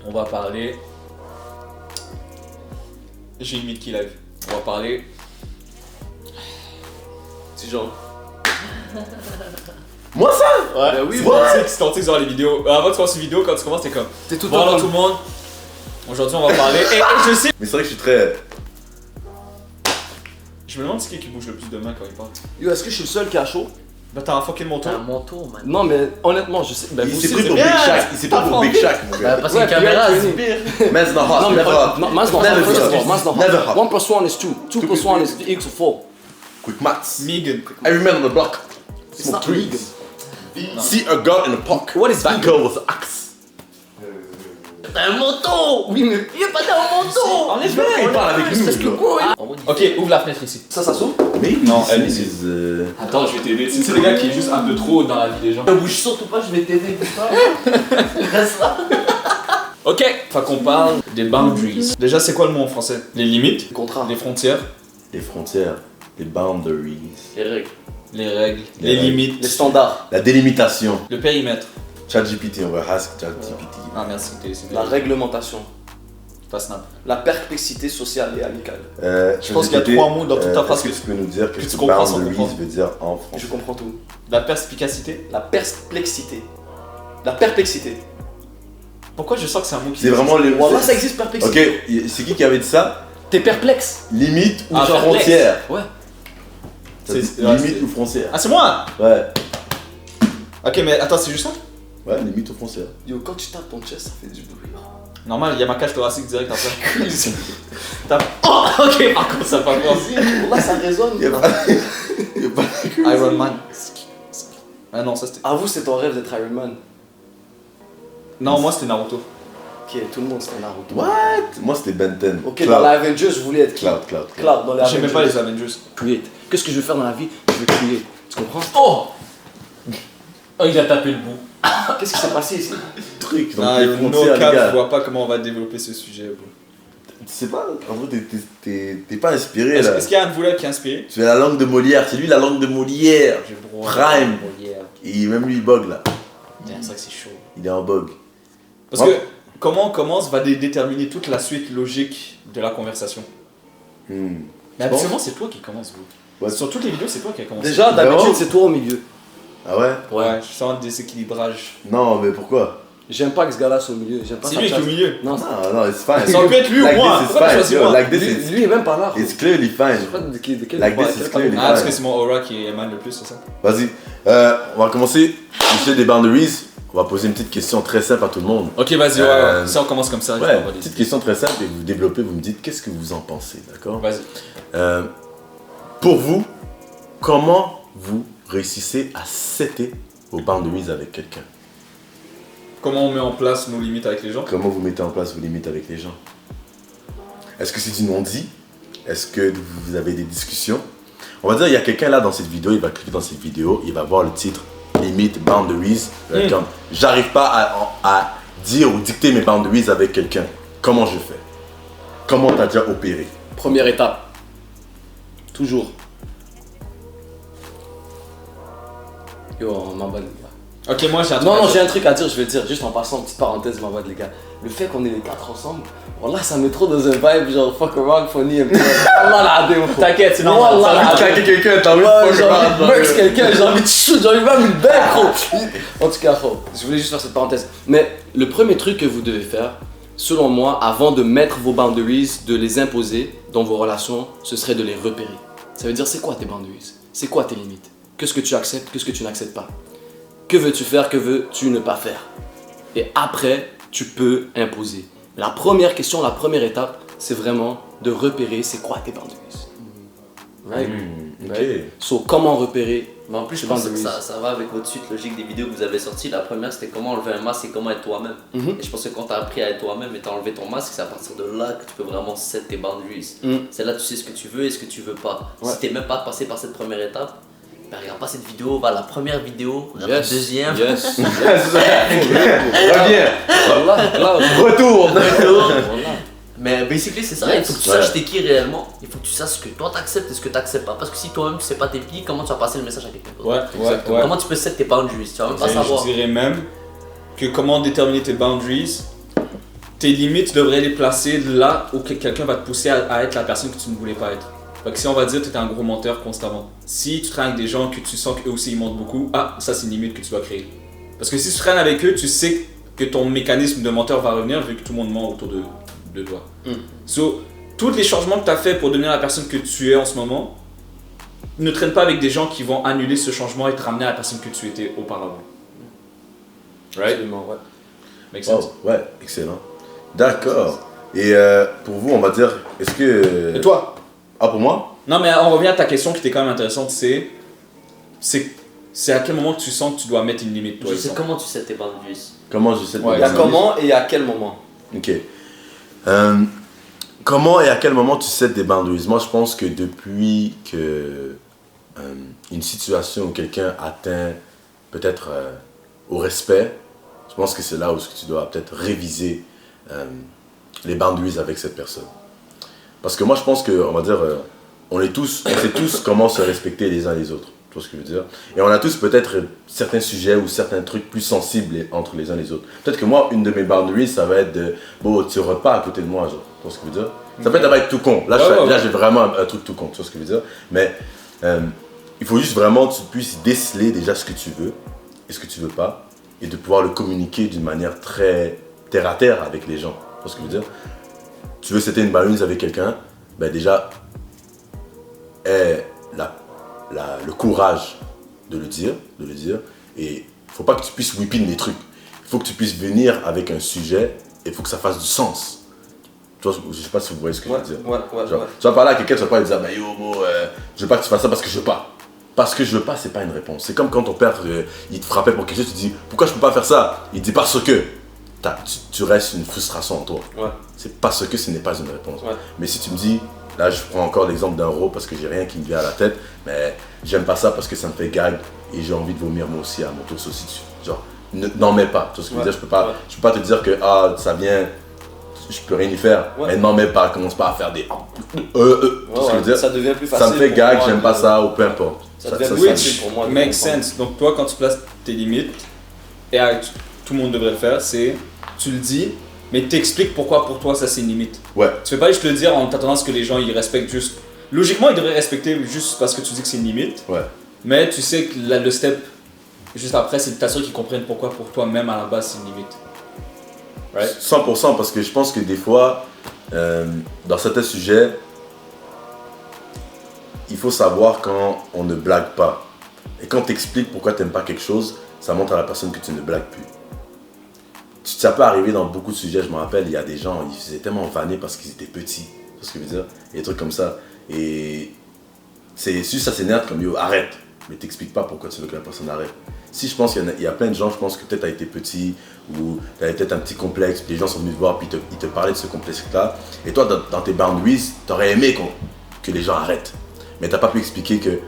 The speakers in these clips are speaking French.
on va parler. J'ai une qui live. On va parler. C'est genre. Moi ça? Ouais, Ben oui, c'est ton tic dans les vidéos. Avant que tu fasses une vidéo, quand tu commences, t'es comme. T'es tout le Bonjour temps. tout le monde. Aujourd'hui, on va parler. Et je sais. Mais c'est vrai que je suis très. Je me demande c'est qui bouge le plus de main quand il parle. Yo, est-ce que je suis le seul qui a chaud? Bah, t'as un fucking manteau. T'as un manteau, man. Non, mais honnêtement, je sais. Ben, Il vous s'est aussi, pris c'est pour bien. Big Shaq. Il s'est pris pour Big Shaq, mon Bah, gars. parce Ouais, que la caméra, puis, c'est Man's not hot. No, Never hot. no, man's not Never hot. First of hot. all, man's not Never hot. hot. 1 plus 1 is 2. 2 plus 1 is equal to 4. Quick maths. Megan. Every man on the block. It's not legal. See a girl in the park. What is that vegan? girl with an axe? T'as un manteau. Oui, mais. Y'a pas d'un manteau. En effet, Il parle avec nous, là. Ok, ouvre la fenêtre ici. Ça s'ouvre? Mais Non, elle this ici. is, Attends, je vais t'aider. C'est le gars qui est juste un peu trop dans la vie des gens. Ne bouge surtout pas, je vais t'aider, putain. Reste là. Ok, enfin qu'on parle des boundaries. Déjà, c'est quoi le mot en français? Les limites, Contrat. les frontières, Les frontières, les boundaries, Les règles. les règles, Les les règles. limites, Les standards. la délimitation. le périmètre. ChatGPT, on va ask ChatGPT. Ah merci, c'est La réglementation. pas snap. La perplexité sociale et amicale. Je pense qu'il y a 3 mots dans toute ta phrase Est-ce que tu peux nous dire que qu'est-ce tu que comprends sans boundaries comprendre. veut dire en Je français? comprends tout. La perspicacité. La perplexité. La perplexité. Pourquoi je sens que c'est un mot qui... C'est vraiment les. Voilà, ça existe, Ok, perplexité. c'est qui avait dit ça? T'es perplexe. Limite ou Ah, perplexe. frontière? Ouais. Limite ou frontière? Ah c'est moi. Ouais. Ok mais attends, c'est juste ça? Ouais, limite ou frontière. Yo, quand tu tapes ton chest, ça fait du bruit. Normal, il y a ma cage thoracique direct après. Tape. Oh ok, par contre ça va pas. Là, ça résonne. Y'a pas. Iron Man. Ah non, ça c'était... Avoue, c'est ton rêve d'être Iron Man. Non, moi c'était Naruto. Ok, tout le monde c'était Naruto. What? Moi c'était Ben 10. Ok, Cloud. dans les Avengers, je voulais être qui? Cloud. Cloud, dans les Avengers. J'aimais pas les Avengers. Create. Qu'est-ce que je veux faire dans la vie? Je veux create. Tu comprends? Oh. Oh, il a tapé le bout. Qu'est-ce qui s'est passé ici? Truc, donc Ah, les no frontières, les cap, je gars. vois pas comment on va développer ce sujet. Bro. Tu sais pas, en vrai, t'es pas inspiré là. Est-ce qu'il y a un de vous là qui est inspiré? Tu fais la langue de Molière, c'est lui la langue de Molière. J'ai Prime. Et même lui il bug là. C'est vrai que c'est chaud. Il est en bug. Parce Ouais. que comment on commence va déterminer toute la suite logique de la conversation. Hmm. Mais Tu penses? habituellement c'est toi qui commence, bro. Ouais. Sur toutes les vidéos c'est toi qui as commencé. Déjà, d'habitude, Vraiment? c'est toi au milieu. Ah ouais? Ouais, je sens un déséquilibrage. Non, mais pourquoi? J'aime pas que ce gars-là soit au milieu. J'aime pas C'est sa lui qui est au chasse. milieu. Non, Non, it's fine. Ça aurait pu être lui ou Like moi. this is Pourquoi t'as fine, choisi yo, moi? like this is- lui est même pas là. It's clearly Je sais fine. pas de quel Like parle- this is quel clearly parle- Ah, parce que c'est mon aura qui émane le plus, c'est ça? Vas-y, on va commencer. Sujet des boundaries. On va poser une petite question très simple à tout le monde. Ok, vas-y, Euh, ça on commence comme ça. je Ouais, vais avoir des petite idées. question très simple et vous développez, vous me dites qu'est-ce que vous en pensez, d'accord? Vas-y. Pour vous, comment vous réussissez à setter vos boundaries avec quelqu'un? Comment on met en place nos limites avec les gens? Comment vous mettez en place vos limites avec les gens? Est-ce que c'est du non-dit? Est-ce que vous avez des discussions? On va dire, il y a quelqu'un là dans cette vidéo, il va cliquer dans cette vidéo, il va voir le titre Limite, Boundaries. Comme, j'arrive pas à dire ou dicter mes boundaries avec quelqu'un. Comment je fais? Comment t'as déjà opéré? Première étape. Toujours. Yo, ma bonne, les gars. Ok, moi j'ai un truc. Non, à non, dire. j'ai un truc à dire, je vais dire, juste en passant, petite parenthèse, ma bonne, les gars. Le fait qu'on est les quatre ensemble, voilà, ça met trop dans un vibe, genre fuck around, funny, un peu. Allah la démo. T'inquiète, c'est Wallah, normal. la T'as démo. quelqu'un, t'as envie de Ouais, fuck j'ai envie around, de burst quelqu'un, j'ai envie de shoot, j'ai envie même une belle, gros. En tout cas, gros, je voulais juste faire cette parenthèse. Mais le premier truc que vous devez faire, selon moi, avant de mettre vos boundaries, de les imposer dans vos relations, ce serait de les repérer. Ça veut dire, c'est quoi tes boundaries? C'est quoi tes limites? Qu'est-ce que tu acceptes? Qu'est-ce que tu n'acceptes pas? Que veux-tu faire? Que veux-tu ne pas faire? Et après, tu peux imposer. La première question, la première étape, c'est vraiment de repérer c'est quoi tes boundaries. Right? Ok. So, comment repérer? Mais en plus, je C'est pense que boundaries. ça va avec votre suite logique des vidéos que vous avez sorties. La première, c'était comment enlever un masque et comment être toi-même. Mhm. Et je pense que quand tu as appris à être toi-même et tu as enlevé ton masque, c'est à partir de là que tu peux vraiment set tes boundaries. Mhm. C'est là que tu sais ce que tu veux et ce que tu veux pas. Ouais. Si tu n'es même pas passé par cette première étape, ben regarde pas cette vidéo, va à la première vidéo, regarde la Yes. deuxième. Yes. Reviens. Voilà, là, Retourne. voilà. Mais basically c'est ça, il faut que tu Ouais. saches t'es qui réellement, il faut que tu saches ce que toi t'acceptes et ce que t'acceptes pas. Parce que si toi-même tu sais pas tes pieds, comment tu vas passer le message à quelqu'un d'autre? Ouais. Comment tu peux set tes boundaries? Tu vas même pas savoir. Je dirais même que comment déterminer tes boundaries, tes limites, tu devrais les placer là où quelqu'un va te pousser à être la personne que tu ne voulais pas être. Fait que si on va dire que tu es un gros menteur constamment, si tu traînes avec des gens que tu sens qu'eux aussi ils mentent beaucoup, ça c'est une limite que tu dois créer. Parce que si tu traînes avec eux, tu sais que ton mécanisme de menteur va revenir vu que tout le monde ment autour de toi. So, tous les changements que tu as fait pour devenir la personne que tu es en ce moment, ne traîne pas avec des gens qui vont annuler ce changement et te ramener à la personne que tu étais auparavant. Right? Absolument, ouais. Make sense? Oh, ouais, excellent. D'accord. Et pour vous, on va dire, est-ce que... Et toi? Ah, pour moi? Non, mais on revient à ta question qui était quand même intéressante, c'est à quel moment tu sens que tu dois mettre une limite, toi? Je sais comment tu sais tes boundaries. Comment je sais Ouais, Il y a comment et à quel moment? Ok. Comment et à quel moment tu set des boundaries? Moi, je pense que depuis que une situation où quelqu'un atteint peut-être au respect, je pense que c'est là où tu dois peut-être réviser les boundaries avec cette personne. Parce que moi, je pense que, on va dire, on sait tous comment se respecter les uns les autres. Tu vois ce que je veux dire? Et on a tous peut-être certains sujets ou certains trucs plus sensibles entre les uns les autres. Peut-être que moi, une de mes boundaries, ça va être de, bon, tu ne pas à côté de moi, genre. Tu vois ce que je veux dire? Ça peut être tout con. Là, là j'ai vraiment un truc tout con, tu vois ce que je veux dire? Mais il faut juste vraiment que tu puisses déceler déjà ce que tu veux et ce que tu veux pas, et de pouvoir le communiquer d'une manière très terre à terre avec les gens. Tu vois ce que je veux dire? Tu veux setter une balance avec quelqu'un, ben déjà, aie le courage de le dire, et il faut pas que tu puisses whipping les trucs. Il faut que tu puisses venir avec un sujet et il faut que ça fasse du sens. Tu vois, je sais pas si vous voyez ce que je veux dire. Genre, tu vas parler à quelqu'un, tu vas pas lui dire, bah yo, je veux pas que tu fasses ça parce que je veux pas. Parce que je veux pas, c'est pas une réponse. C'est comme quand ton père, il te frappait pour quelque chose, tu te dis, pourquoi je peux pas faire ça? Il dit parce que. Tu restes une frustration en toi. Ouais. C'est parce que ce n'est pas une réponse. Ouais. Mais si tu me dis, là je prends encore l'exemple d'un raw parce que j'ai rien qui me vient à la tête, mais j'aime pas ça parce que ça me fait gag et j'ai envie de vomir moi aussi à mon tour aussi dessus. Genre, n'en mets pas. Tu vois ce que je veux dire? Je peux pas te dire que ça vient, je peux rien y faire, mais n'en mets pas, commence pas à faire des. Tu vois ce que je veux dire? Ça devient plus facile. Ça me fait pour gag, moi j'aime pas ça ou peu importe. Ça devient plus Which facile pour moi. de makes comprendre. sense. Donc toi, quand tu places tes limites, et tout le monde devrait le faire, c'est tu le dis, mais t'expliques pourquoi pour toi ça c'est une limite. Ouais. Tu fais pas juste le dire en t'attendant à ce que les gens ils respectent juste. Logiquement, ils devraient respecter juste parce que tu dis que c'est une limite. Ouais. Mais tu sais que le step juste après, c'est de t'assurer qu'ils comprennent pourquoi pour toi même à la base c'est une limite. Right? 100% parce que je pense que des fois, dans certains sujets, il faut savoir quand on ne blague pas. Et quand tu expliques pourquoi tu n'aimes pas quelque chose, ça montre à la personne que tu ne blagues plus. Ça peut arriver dans beaucoup de sujets, je me rappelle, il y a des gens, ils faisaient tellement vanner parce qu'ils étaient petits. Tu vois ce que je veux dire? Et des trucs comme ça. Et c'est juste ça s'énerve comme yo, arrête. Mais t'expliques pas pourquoi tu veux que la personne arrête. Si je pense qu'il y a plein de gens, je pense que peut-être tu as été petit ou tu avais peut-être un petit complexe, puis les gens sont venus te voir, puis ils te parlaient de ce complexe-là. Et toi, dans tes boundaries, tu aurais aimé que les gens arrêtent. Mais tu n'as pas pu expliquer que tu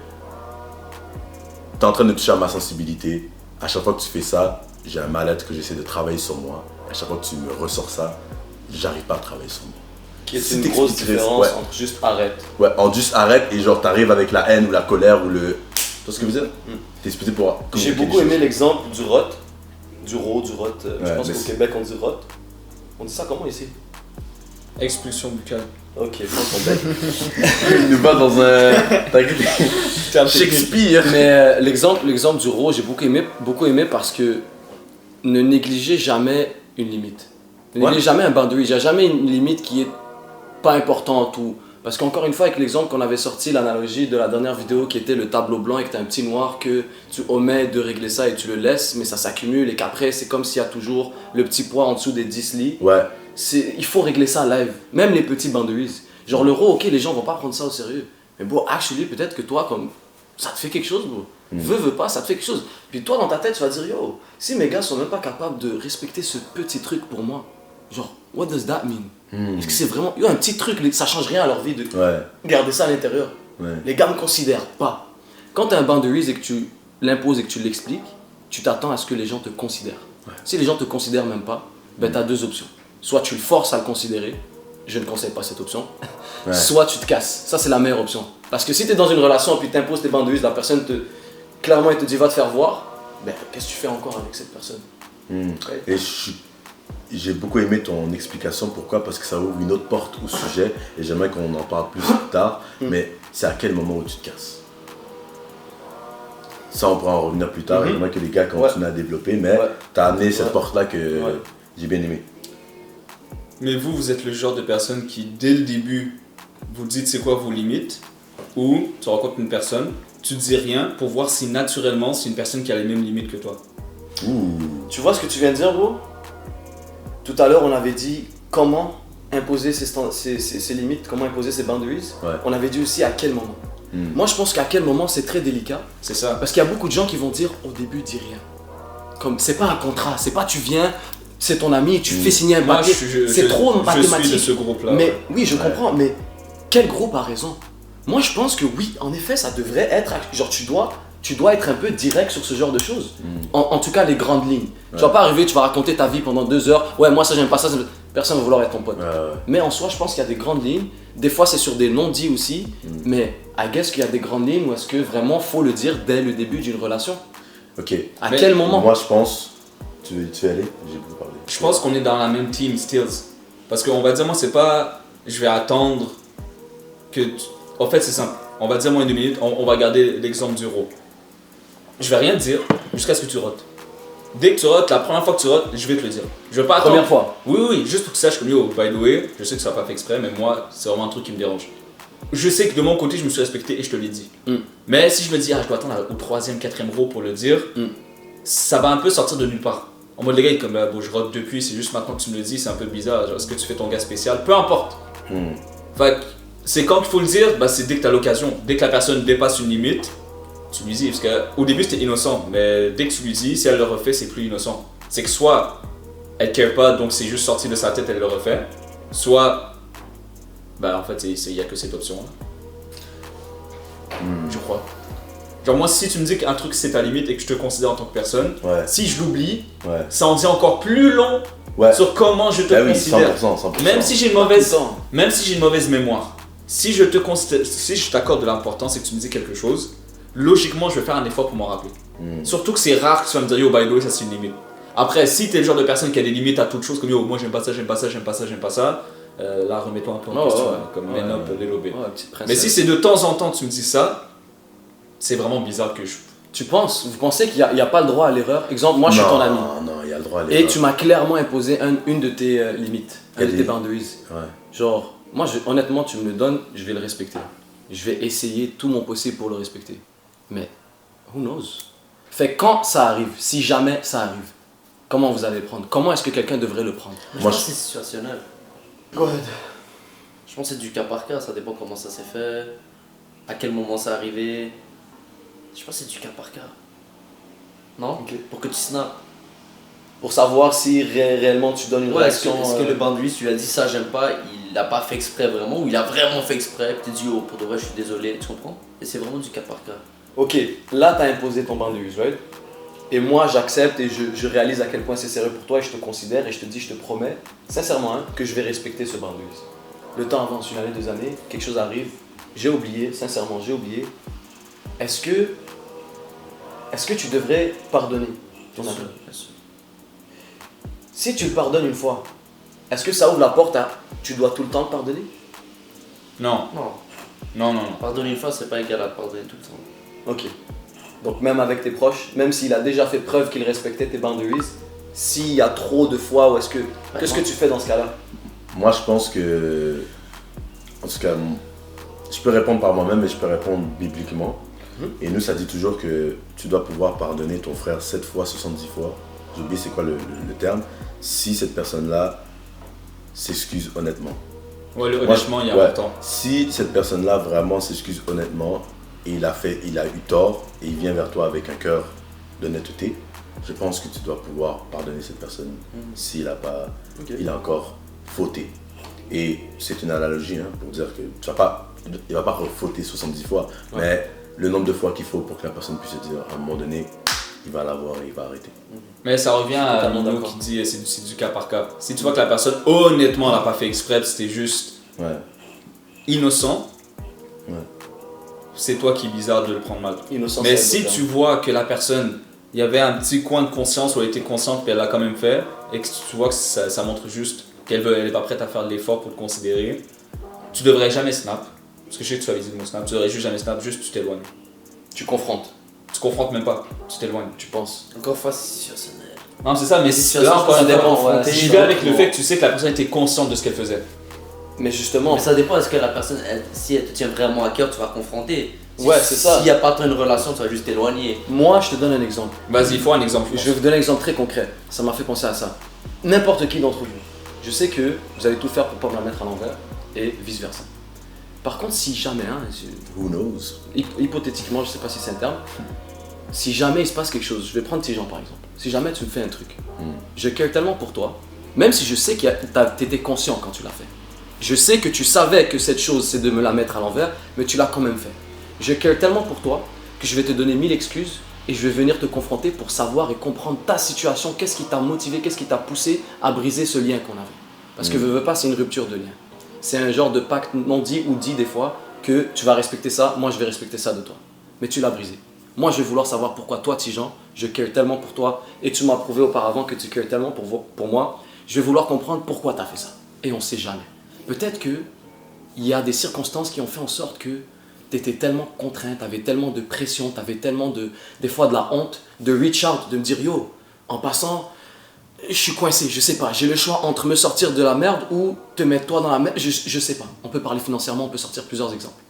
es en train de toucher à ma sensibilité. À chaque fois que tu fais ça, j'ai un mal-être que j'essaie de travailler sur moi. À chaque fois que tu me ressors ça, j'arrive pas à travailler sur moi. Qui est Si une t'expliques, grosse différence ouais. entre juste arrête. Ouais, en juste arrête et genre t'arrives avec la haine ou la colère ou le... Tu vois ce que je veux dire? T'es expliqué pour... J'ai communiquer beaucoup des aimé choses. l'exemple du rot. Du rot. Je Ouais, pense mais qu'au c'est- Québec on dit rot. On dit ça comment ici? Expulsion buccale. Ok, je pense qu'on bec. Il nous bat dans un... Shakespeare. Mais l'exemple du rot, j'ai beaucoup aimé parce que ne négligez jamais une limite. Ne négligez jamais un boundary. Il n'y a jamais une limite qui est pas importante ou... Parce qu'encore une fois, avec l'exemple qu'on avait sorti, l'analogie de la dernière vidéo qui était le tableau blanc et que tu as un petit noir que tu omets de régler ça et tu le laisses, mais ça s'accumule et qu'après, c'est comme s'il y a toujours le petit poids en dessous des 10 lits. Ouais. Il faut régler ça live, même les petits boundaries. Genre l'euro, ok, les gens vont pas prendre ça au sérieux. Mais bon, actually, peut-être que toi, comme ça te fait quelque chose, bro. Veux pas, ça te fait quelque chose. Puis toi, dans ta tête, tu vas dire, yo, si mes gars sont même pas capables de respecter ce petit truc pour moi, genre, what does that mean? Est-ce que c'est vraiment, yo, un petit truc, ça change rien à leur vie de Ouais. garder ça à l'intérieur. Ouais. Les gars me considèrent pas. Quand tu as un boundaries et que tu l'imposes et que tu l'expliques, tu t'attends à ce que les gens te considèrent. Si les gens te considèrent même pas, ben tu as deux options. Soit tu le forces à le considérer, je ne conseille pas cette option, Ouais. soit tu te casses. Ça, c'est la meilleure option. Parce que si tu es dans une relation et puis tu imposes tes boundaries, la personne clairement elle te dit va te faire voir, ben qu'est-ce que tu fais encore avec cette personne? Et je suis j'ai beaucoup aimé ton explication. Pourquoi? Parce que ça ouvre une autre porte au sujet et j'aimerais qu'on en parle plus tard. Mais c'est à quel moment où tu te casses? Ça, on pourra en revenir plus tard. J'aimerais que les gars continuent à développer, mais tu as amené cette porte-là que j'ai bien aimé. Mais vous êtes le genre de personne qui, dès le début, vous dites c'est quoi vos limites, ou tu rencontres une personne, tu dis rien pour voir si naturellement c'est une personne qui a les mêmes limites que toi. Tu vois ce que tu viens de dire, bro? Tout à l'heure, on avait dit comment imposer ses limites, comment imposer ses boundaries. On avait dit aussi à quel moment. Moi, je pense qu'à quel moment, c'est très délicat. C'est ça. Parce qu'il y a beaucoup de gens qui vont dire au début, dis rien. Comme, c'est pas un contrat, c'est pas tu viens, c'est ton ami, tu fais signer un papier. C'est trop mathématique. Je suis de ce groupe-là. Mais oui, je comprends, mais quel groupe a raison? Moi, je pense que oui, en effet, ça devrait être. Genre, tu dois être un peu direct sur ce genre de choses. En tout cas, les grandes lignes. Tu vas pas arriver, tu vas raconter ta vie pendant 2 heures. Ouais, moi, ça, j'aime pas ça. Personne va vouloir être ton pote. Mais en soi, je pense qu'il y a des grandes lignes. Des fois, c'est sur des non-dits aussi. Mais I guess qu'il y a des grandes lignes où est-ce que vraiment faut le dire dès le début d'une relation? Ok. À quel moment? Moi, je pense. Tu veux aller? J'ai beaucoup parlé. Je pense qu'on est dans la même team, Stills. Parce qu'on va dire, moi, c'est pas. Je vais attendre que. En fait, c'est simple. On va dire moins de 2 minutes. On va garder l'exemple du RAW. Je vais rien te dire jusqu'à ce que tu rotes. Dès que tu rotes, la première fois que tu rotes, je vais te le dire. Je vais pas attendre. Première fois? Oui, juste pour que tu saches comme yo, by the way, je sais que ça n'a pas fait exprès, mais moi, c'est vraiment un truc qui me dérange. Je sais que de mon côté, je me suis respecté et je te l'ai dit. Mais si je me dis, je dois attendre au 3e, 4e RAW pour le dire, ça va un peu sortir de nulle part. En mode, les gars, comme bon, je rote depuis, c'est juste maintenant que tu me le dis, c'est un peu bizarre. Genre, est-ce que tu fais ton gars spécial? Peu importe. Fait c'est quand qu'il faut le dire, c'est dès que tu as l'occasion. Dès que la personne dépasse une limite, tu lui dis. Parce qu'au début, c'était innocent, mais dès que tu lui dis, si elle le refait, c'est plus innocent. C'est que soit elle ne care pas, donc c'est juste sorti de sa tête, elle le refait. Soit, en fait, il n'y a que cette option-là. Je crois. Genre, moi, si tu me dis qu'un truc c'est ta limite et que je te considère en tant que personne, si je l'oublie, ça en dit encore plus long sur comment je te considère. 100%. Même si j'ai une mauvaise mémoire. Si je t'accorde de l'importance et que tu me dis quelque chose, logiquement, je vais faire un effort pour m'en rappeler. Surtout que c'est rare que tu vas me dire, yo, by the way, ça c'est une limite. Après, si t'es le genre de personne qui a des limites à toute chose, comme yo, moi j'aime pas ça, là remets-toi un peu en question, comme man up, little bit. Mais si c'est de temps en temps tu me dis ça, c'est vraiment bizarre que je. Vous pensez qu'il n'y a pas le droit à l'erreur? Exemple, moi je suis ton ami. Non, il y a le droit à l'erreur. Et tu m'as clairement imposé une de tes limites, une de tes boundaries. Genre, moi honnêtement, tu me le donnes, je vais le respecter. Je vais essayer tout mon possible pour le respecter. Mais, who knows? Fait quand ça arrive, si jamais ça arrive, comment vous allez le prendre? Comment est-ce que quelqu'un devrait le prendre? Je pense que c'est situationnel. Go ahead. Je pense que c'est du cas par cas, ça dépend comment ça s'est fait, à quel moment ça arrivé. Je pense que c'est du cas par cas. Non? Pour que tu snaps. Pour savoir si réellement tu donnes une réaction. Est-ce que le boundary, tu lui as dit ça, j'aime pas, il l'a pas fait exprès vraiment, ou il a vraiment fait exprès, puis tu dis, oh, pour de vrai, je suis désolé, tu comprends? Et c'est vraiment du cas par cas. Ok, là t'as imposé ton boundaries, right? Et moi j'accepte et je réalise à quel point c'est sérieux pour toi et je te considère et je te dis, je te promets, sincèrement, que je vais respecter ce boundaries. Le temps avance, 1 année, 2 années, quelque chose arrive, j'ai oublié, sincèrement j'ai oublié. Est-ce que tu devrais pardonner ton ami? Bien sûr. Si tu le pardonnes une fois, est-ce que ça ouvre la porte à tu dois tout le temps le pardonner? Non. Pardonner une fois, c'est pas égal à pardonner tout le temps. Ok. Donc même avec tes proches, même s'il a déjà fait preuve qu'il respectait tes boundaries, s'il y a trop de fois, qu'est-ce que tu fais dans ce cas-là? Moi, je pense que, en tout cas, je peux répondre par moi-même, mais je peux répondre bibliquement. Et nous, ça dit toujours que tu dois pouvoir pardonner ton frère 7 fois, 70 fois. J'ai oublié c'est quoi le terme. Si cette personne-là s'excuse honnêtement. Ouais, honnêtement, il y a longtemps. Si cette personne-là vraiment s'excuse honnêtement et il a eu tort et il vient vers toi avec un cœur d'honnêteté, je pense que tu dois pouvoir pardonner cette personne s'il a encore fauté. Et c'est une analogie pour dire que il va pas fauter 70 fois, mais le nombre de fois qu'il faut pour que la personne puisse se dire à un moment donné, il va l'avoir et il va arrêter. Mais ça revient à Mino qui dit c'est du cas par cas. Si tu vois que la personne honnêtement l'a pas fait exprès, c'était juste innocent, c'est toi qui est bizarre de le prendre mal. Innocent, mais si tu vois que la personne, il y avait un petit coin de conscience où elle était consciente et elle l'a quand même fait, et que tu vois que ça montre juste elle est pas prête à faire de l'effort pour te considérer, tu devrais jamais snap. Parce que je sais que tu as visé le mot snap, tu devrais juste jamais snap, juste tu t'éloignes. Tu confrontes, Tu confrontes même pas, tu t'éloignes. tu penses. Encore une fois, c'est situationnel. Non, c'est ça, mais C'est là sûr, encore ça une fois, dépend, ouais. j'y vais avec le fait que tu sais que la personne était consciente de ce qu'elle faisait. Mais justement, Mais ça dépend, est-ce que la personne, si elle te tient vraiment à cœur, tu vas confronter. Ouais, c'est ça. S'il n'y a pas tant une relation, tu vas juste t'éloigner. moi je te donne un exemple. Vas-y, il faut un exemple. Je vais vous donner un exemple très concret. Ça m'a fait penser à ça. N'importe qui d'entre vous, je sais que vous allez tout faire pour pas me la mettre à l'envers et vice versa. Par contre, si jamais, Who knows? hypothétiquement, je sais pas si c'est un terme, si jamais il se passe quelque chose, je vais prendre tes gens par exemple. Si jamais tu me fais un truc, je care tellement pour toi, même si je sais que t'étais conscient quand tu l'as fait. Je sais que tu savais que cette chose c'est de me la mettre à l'envers, mais tu l'as quand même fait. Je care tellement pour toi que je vais te donner 1000 excuses et je vais venir te confronter pour savoir et comprendre ta situation, qu'est-ce qui t'a motivé, qu'est-ce qui t'a poussé à briser ce lien qu'on avait. Parce que veux pas, c'est une rupture de lien. C'est un genre de pacte non dit ou dit des fois que tu vas respecter ça, moi je vais respecter ça de toi. Mais tu l'as brisé. Moi je vais vouloir savoir pourquoi toi, Tijan, je care tellement pour toi et tu m'as prouvé auparavant que tu cares tellement pour moi. Je vais vouloir comprendre pourquoi tu as fait ça. Et on sait jamais. Peut-être qu'il y a des circonstances qui ont fait en sorte que tu étais tellement contraint, tu avais tellement de pression, tu avais tellement des fois de la honte, de reach out, de me dire yo, en passant, je suis coincé, je sais pas, j'ai le choix entre me sortir de la merde ou te mettre toi dans la merde, je sais pas. On peut parler financièrement, on peut sortir plusieurs exemples.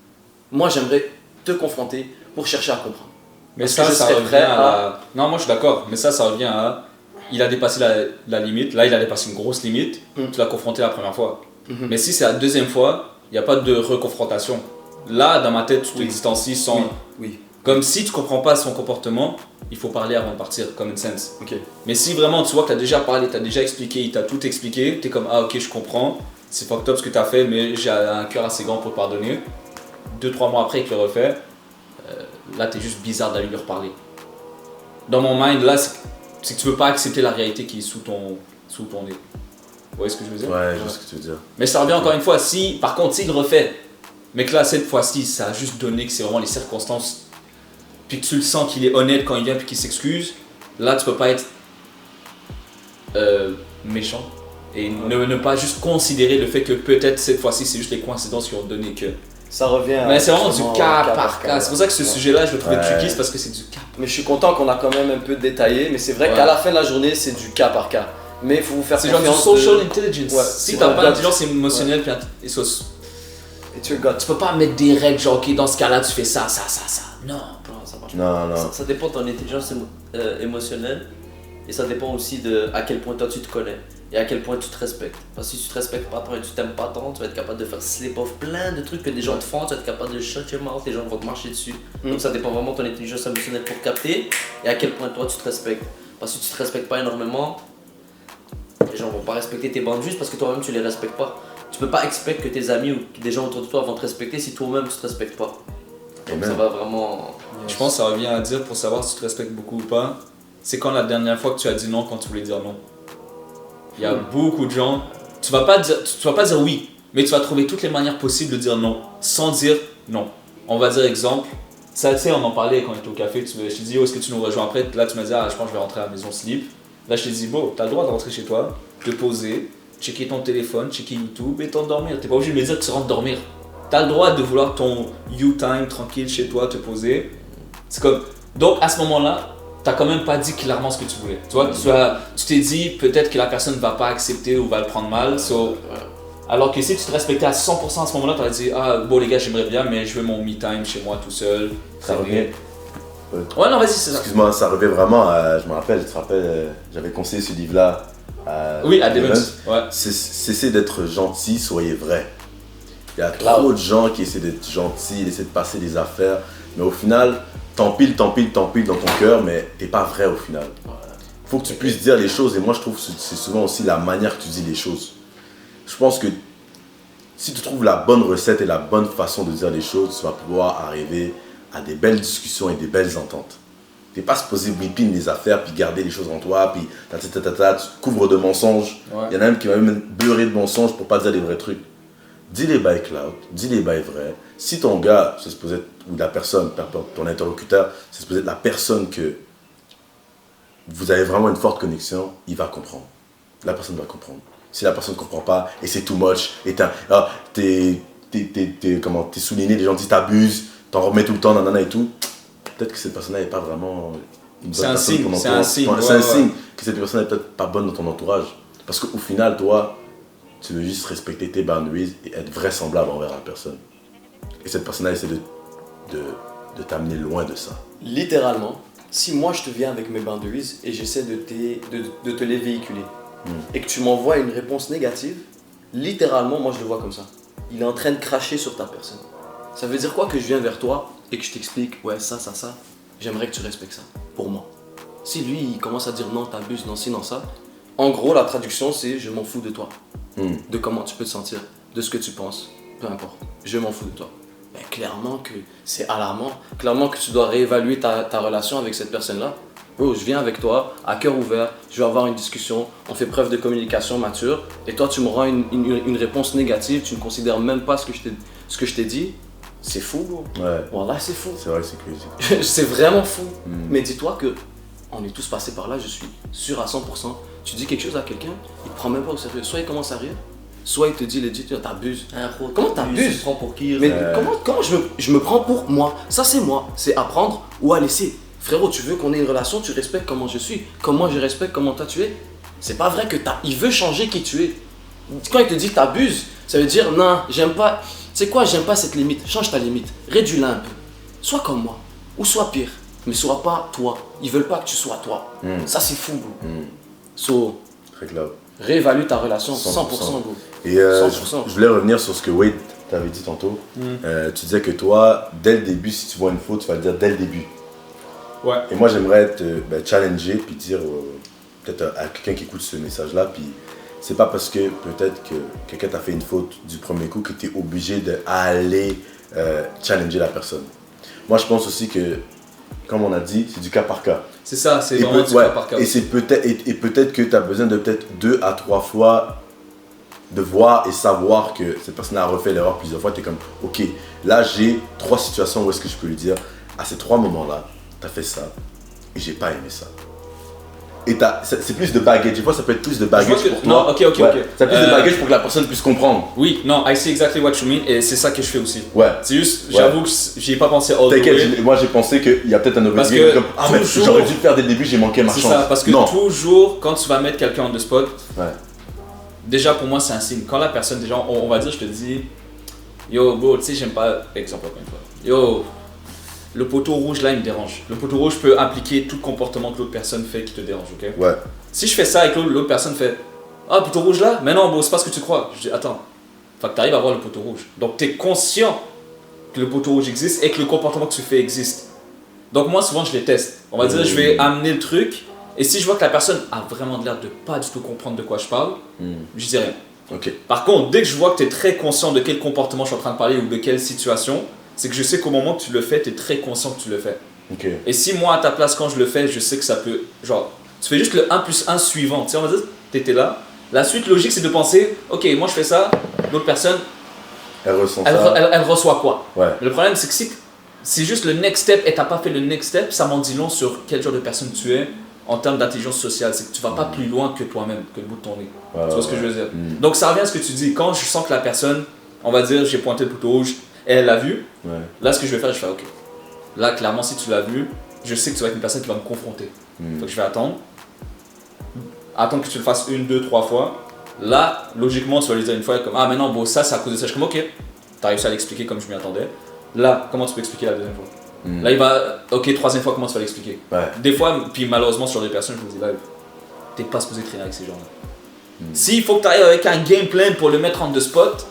Moi j'aimerais te confronter pour chercher à comprendre. Mais Est-ce ça, que je ça serais revient prêt à la... Non, moi je suis d'accord, mais ça revient à... Il a dépassé la limite, là il a dépassé une grosse limite, tu l'as confronté la première fois. Mais si c'est la deuxième fois, il n'y a pas de reconfrontation. Là, dans ma tête, tu te distancies sans... Oui. Comme si tu comprends pas son comportement, il faut parler avant de partir, common sense. Ok. Mais si vraiment tu vois que tu as déjà parlé, tu as déjà expliqué, il t'a tout expliqué, tu es comme ah ok je comprends, c'est fucked up ce que tu as fait mais j'ai un cœur assez grand pour te pardonner. 2-3 mois après il te le refait, là tu es juste bizarre d'aller lui reparler. Dans mon mind là c'est que tu veux pas accepter la réalité qui est sous ton nez. Vous voyez ce que je veux dire? Ouais, je vois ce que tu veux dire. Mais ça revient encore une fois, si par contre s'il le refait, mais que là cette fois-ci ça a juste donné que c'est vraiment les circonstances, puis que tu le sens qu'il est honnête quand il vient puis qu'il s'excuse, là tu peux pas être méchant et ne pas juste considérer le fait que peut-être cette fois-ci c'est juste les coïncidences qui ont donné que. Ça revient. Mais c'est vraiment du justement cas au par cas. C'est pour ça que ce sujet-là je le trouvais Ouais. tricky, c'est parce que c'est du cas. Mais je suis content qu'on a quand même un peu détaillé, mais c'est vrai Ouais. qu'à la fin de la journée, c'est du cas par cas. Mais il faut vous faire C'est genre du confiance. social intelligence. Ouais, Si c'est t'as ton pas gut. d'intelligence émotionnelle, puis It's your gut. tu peux pas mettre des règles genre ok dans ce cas-là tu fais ça. Non. Non, ça marche pas. Non, non. Ça dépend de ton intelligence émotionnelle et ça dépend aussi de à quel point toi tu te connais et à quel point tu te respectes. Parce que si tu te respectes pas tant et tu t'aimes pas tant, tu vas être capable de faire slip off plein de trucs que des gens te font, tu vas être capable de shut your mouth, les gens vont te marcher dessus. Donc ça dépend vraiment de ton intelligence émotionnelle pour capter et à quel point toi tu te respectes. Parce que si tu te respectes pas énormément, les gens vont pas respecter tes bandes juste parce que toi-même tu les respectes pas. Tu peux pas expecter que tes amis ou que des gens autour de toi vont te respecter si toi-même tu te respectes pas. Donc ça va vraiment... Je pense que ça revient à dire pour savoir si tu te respectes beaucoup ou pas, c'est quand la dernière fois que tu as dit non quand tu voulais dire non. Il y a beaucoup de gens, tu vas pas dire oui, mais tu vas trouver toutes les manières possibles de dire non, sans dire non. On va dire exemple, ça tu sais on en parlait quand on était au café, je t'ai dit oh, est-ce que tu nous rejoins après, là tu m'as dit ah je pense que je vais rentrer à la maison sleep. Là je t'ai dit bon t'as le droit de rentrer chez toi, te poser, checker ton téléphone, checker YouTube et t'endormir. T'es pas obligé de me dire que tu rentres dormir. T'as le droit de vouloir ton you time tranquille chez toi, te poser. C'est comme donc à ce moment-là, t'as quand même pas dit clairement ce que tu voulais. Tu vois, tu t'es dit peut-être que la personne va pas accepter ou va le prendre mal. Alors que si tu te respectais à 100% à ce moment-là, t'aurais dit ah bon les gars j'aimerais bien mais je veux mon me time chez moi tout seul. Ça revient. Ouais non vas-y c'est ça. Excuse-moi, ça revient vraiment à. Je me rappelle, tu te rappelles, j'avais conseillé ce livre-là à. Oui à Demons. Ouais. Cessez d'être gentil, soyez vrai. Il y a trop de gens qui essaient d'être gentils, ils essaient de passer des affaires, mais au final, t'empiles dans ton cœur, mais t'es pas vrai au final. Faut que tu puisses dire les choses, et moi je trouve que c'est souvent aussi la manière que tu dis les choses. Je pense que si tu trouves la bonne recette et la bonne façon de dire les choses, tu vas pouvoir arriver à des belles discussions et des belles ententes. T'es pas supposé whipping les affaires, puis garder les choses en toi, puis tu couvres de mensonges. Ouais. Il y en a même qui vont même beurrer de mensonges pour pas dire les vrais trucs. Dis les bails cloud, dis les bails vrais. Si ton gars, c'est supposé être, ou la personne, ton interlocuteur, c'est supposé être la personne que vous avez vraiment une forte connexion, il va comprendre. la personne va comprendre. Si la personne ne comprend pas, et c'est too much, et t'es souligné, les gens disent t'abuses, t'en remets tout le temps, nanana et tout, peut-être que cette personne-là n'est pas vraiment une bonne personne dans ton entourage. C'est un signe. C'est un signe que cette personne n'est peut-être pas bonne dans ton entourage. Parce qu'au final, toi, tu veux juste respecter tes boundaries et être vraisemblable envers la personne. Et cette personne-là essaie de t'amener loin de ça. Littéralement, si moi je te viens avec mes boundaries et j'essaie de te les véhiculer et que tu m'envoies une réponse négative, littéralement, moi je le vois comme ça. Il est en train de cracher sur ta personne. Ça veut dire quoi que je viens vers toi et que je t'explique, ouais, ça, j'aimerais que tu respectes ça, pour moi. Si lui, il commence à dire non, t'abuses, non, ci, non, ça, en gros, la traduction, c'est je m'en fous de toi. De comment tu peux te sentir, de ce que tu penses, peu importe. Je m'en fous de toi. Ben, clairement que c'est alarmant. Clairement que tu dois réévaluer ta relation avec cette personne-là. Bro, je viens avec toi, à cœur ouvert, je vais avoir une discussion, on fait preuve de communication mature, et toi tu me rends une réponse négative, tu ne considères même pas ce que je t'ai dit. C'est fou, bro. Ouais. Voilà, c'est fou. C'est vrai que c'est crazy. C'est vraiment fou. Mais dis-toi que on est tous passés par là, je suis sûr à 100%. Tu dis quelque chose à quelqu'un, il te prend même pas au sérieux. Soit il commence à rire, soit il te dit legit, t'abuses. Comment t'abuses? Tu te prends pour qui? Mais comment je me prends pour moi? Ça c'est moi, c'est à prendre ou à laisser. Frérot, tu veux qu'on ait une relation, tu respectes comment je suis, comme moi je respecte comment toi tu es. C'est pas vrai que il veut changer qui tu es. Quand il te dit t'abuses, ça veut dire non, j'aime pas. Tu sais quoi, j'aime pas cette limite. Change ta limite, réduis-la un peu. Sois comme moi, ou sois pire, mais sois pas toi. Ils veulent pas que tu sois toi. Ça c'est fou, bro. So, Très clair. réévalue ta relation 100%, 100%. bro. Et 100%. je voulais revenir sur ce que Wade t'avait dit tantôt. Tu disais que toi, dès le début, si tu vois une faute, tu vas le dire dès le début. Ouais. Et moi, j'aimerais te challenger puis dire peut-être à quelqu'un qui écoute ce message-là, puis c'est pas parce que peut-être que quelqu'un t'a fait une faute du premier coup que tu es obligé d'aller challenger la personne. Moi, je pense aussi que, comme on a dit, c'est du cas par cas. C'est ça, c'est Et vraiment du cas par cas. Et c'est peut-être que tu as besoin de peut-être 2 à 3 fois de voir et savoir que cette personne a refait l'erreur plusieurs fois. Tu es comme, ok, là j'ai 3 situations où est-ce que je peux lui dire, à ces 3 moments-là, tu as fait ça et j'ai pas aimé ça. Et c'est plus de baggage. Des fois, ça peut être plus de baggage pour toi. Non, ok. C'est plus de baggage pour que la personne puisse comprendre. Oui, non, I see exactly what you mean, et c'est ça que je fais aussi. Ouais. C'est juste, j'avoue que j'y ai pas pensé all the way. T'inquiète, moi j'ai pensé qu'il y a peut-être un Parce overview que comme ah mais toujours- j'aurais dû le faire dès le début, j'ai manqué ma C'est chance. ça, parce que non. toujours, quand tu vas mettre quelqu'un on the spot, Ouais. déjà pour moi c'est un signe. Quand la personne, déjà, on va dire, je te dis, yo, bro, tu sais, j'aime pas, exemple encore une fois, yo, le poteau rouge là il me dérange. Le poteau rouge peut impliquer tout comportement que l'autre personne fait qui te dérange, ok? Ouais. Si je fais ça et que l'autre personne fait, ah, poteau rouge là? Mais non, bro, c'est pas ce que tu crois. Je dis, attends, faut que tu arrives à voir le poteau rouge. Donc tu es conscient que le poteau rouge existe et que le comportement que tu fais existe. Donc moi souvent je les teste. On va dire je vais amener le truc et si je vois que la personne a vraiment l'air de pas du tout comprendre de quoi je parle, je dis rien. Ok. Par contre, dès que je vois que tu es très conscient de quel comportement je suis en train de parler ou de quelle situation, c'est que je sais qu'au moment que tu le fais, tu es très conscient que tu le fais. Ok. Et si moi à ta place quand je le fais, je sais que ça peut, genre, tu fais juste le 1 + 1 suivant, tu sais, on va dire, t'étais là. La suite logique c'est de penser, ok, moi je fais ça, l'autre personne, Elle ressent elle, ça. elle reçoit quoi? Ouais. Mais le problème c'est que si c'est juste le next step et t'as pas fait le next step, ça m'en dit long sur quel genre de personne tu es en termes d'intelligence sociale. C'est que tu vas pas plus loin que toi-même, que le bout de ton nez. Ouais, Tu vois ce que ouais. je veux dire? Donc ça revient à ce que tu dis, quand je sens que la personne, on va dire j'ai pointé le poteau rouge et elle l'a vu, Ouais. là ce que je vais faire, je fais ok. Là clairement si tu l'as vu, je sais que tu vas être une personne qui va me confronter. Donc je vais attendre que tu le fasses 1, 2, 3 fois. Là, logiquement, tu vas lui dire une fois comme ah, mais non, bon, ça, c'est à cause de ça. Je suis comme ok, t'as réussi à l'expliquer comme je m'y attendais. Là, comment tu peux expliquer la deuxième fois? Là, il va, ok, troisième fois, comment tu vas l'expliquer? Ouais. Des fois, puis malheureusement, sur des personnes, je vous dis là, t'es pas supposé traîner avec ces gens-là. S'il faut que tu arrives avec un game plan pour le mettre en the spot,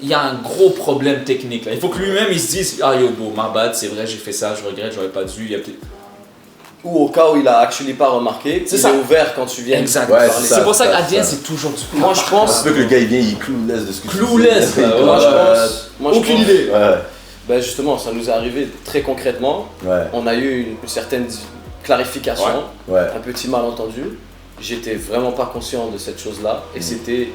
il y a un gros problème technique là. Il faut que lui-même il se dise ah yo, bon, my bad, c'est vrai, j'ai fait ça, je regrette, j'aurais pas dû. Il y a peut-être. Ou au cas où il a actually pas remarqué, C'est il ça. est ouvert quand tu viens. Exact. Ouais, c'est ça, pour ça ça, qu'à Dien, ça. c'est toujours du Moi je Ça pense. se peut que le gars il vient, il est clueless de ce que tu Clueless, dis. là, ouais. Moi je Aucune pense- idée. Ouais. Ben justement, ça nous est arrivé très concrètement. Ouais. On a eu une certaine clarification, Ouais. un petit malentendu. J'étais vraiment pas conscient de cette chose-là et c'était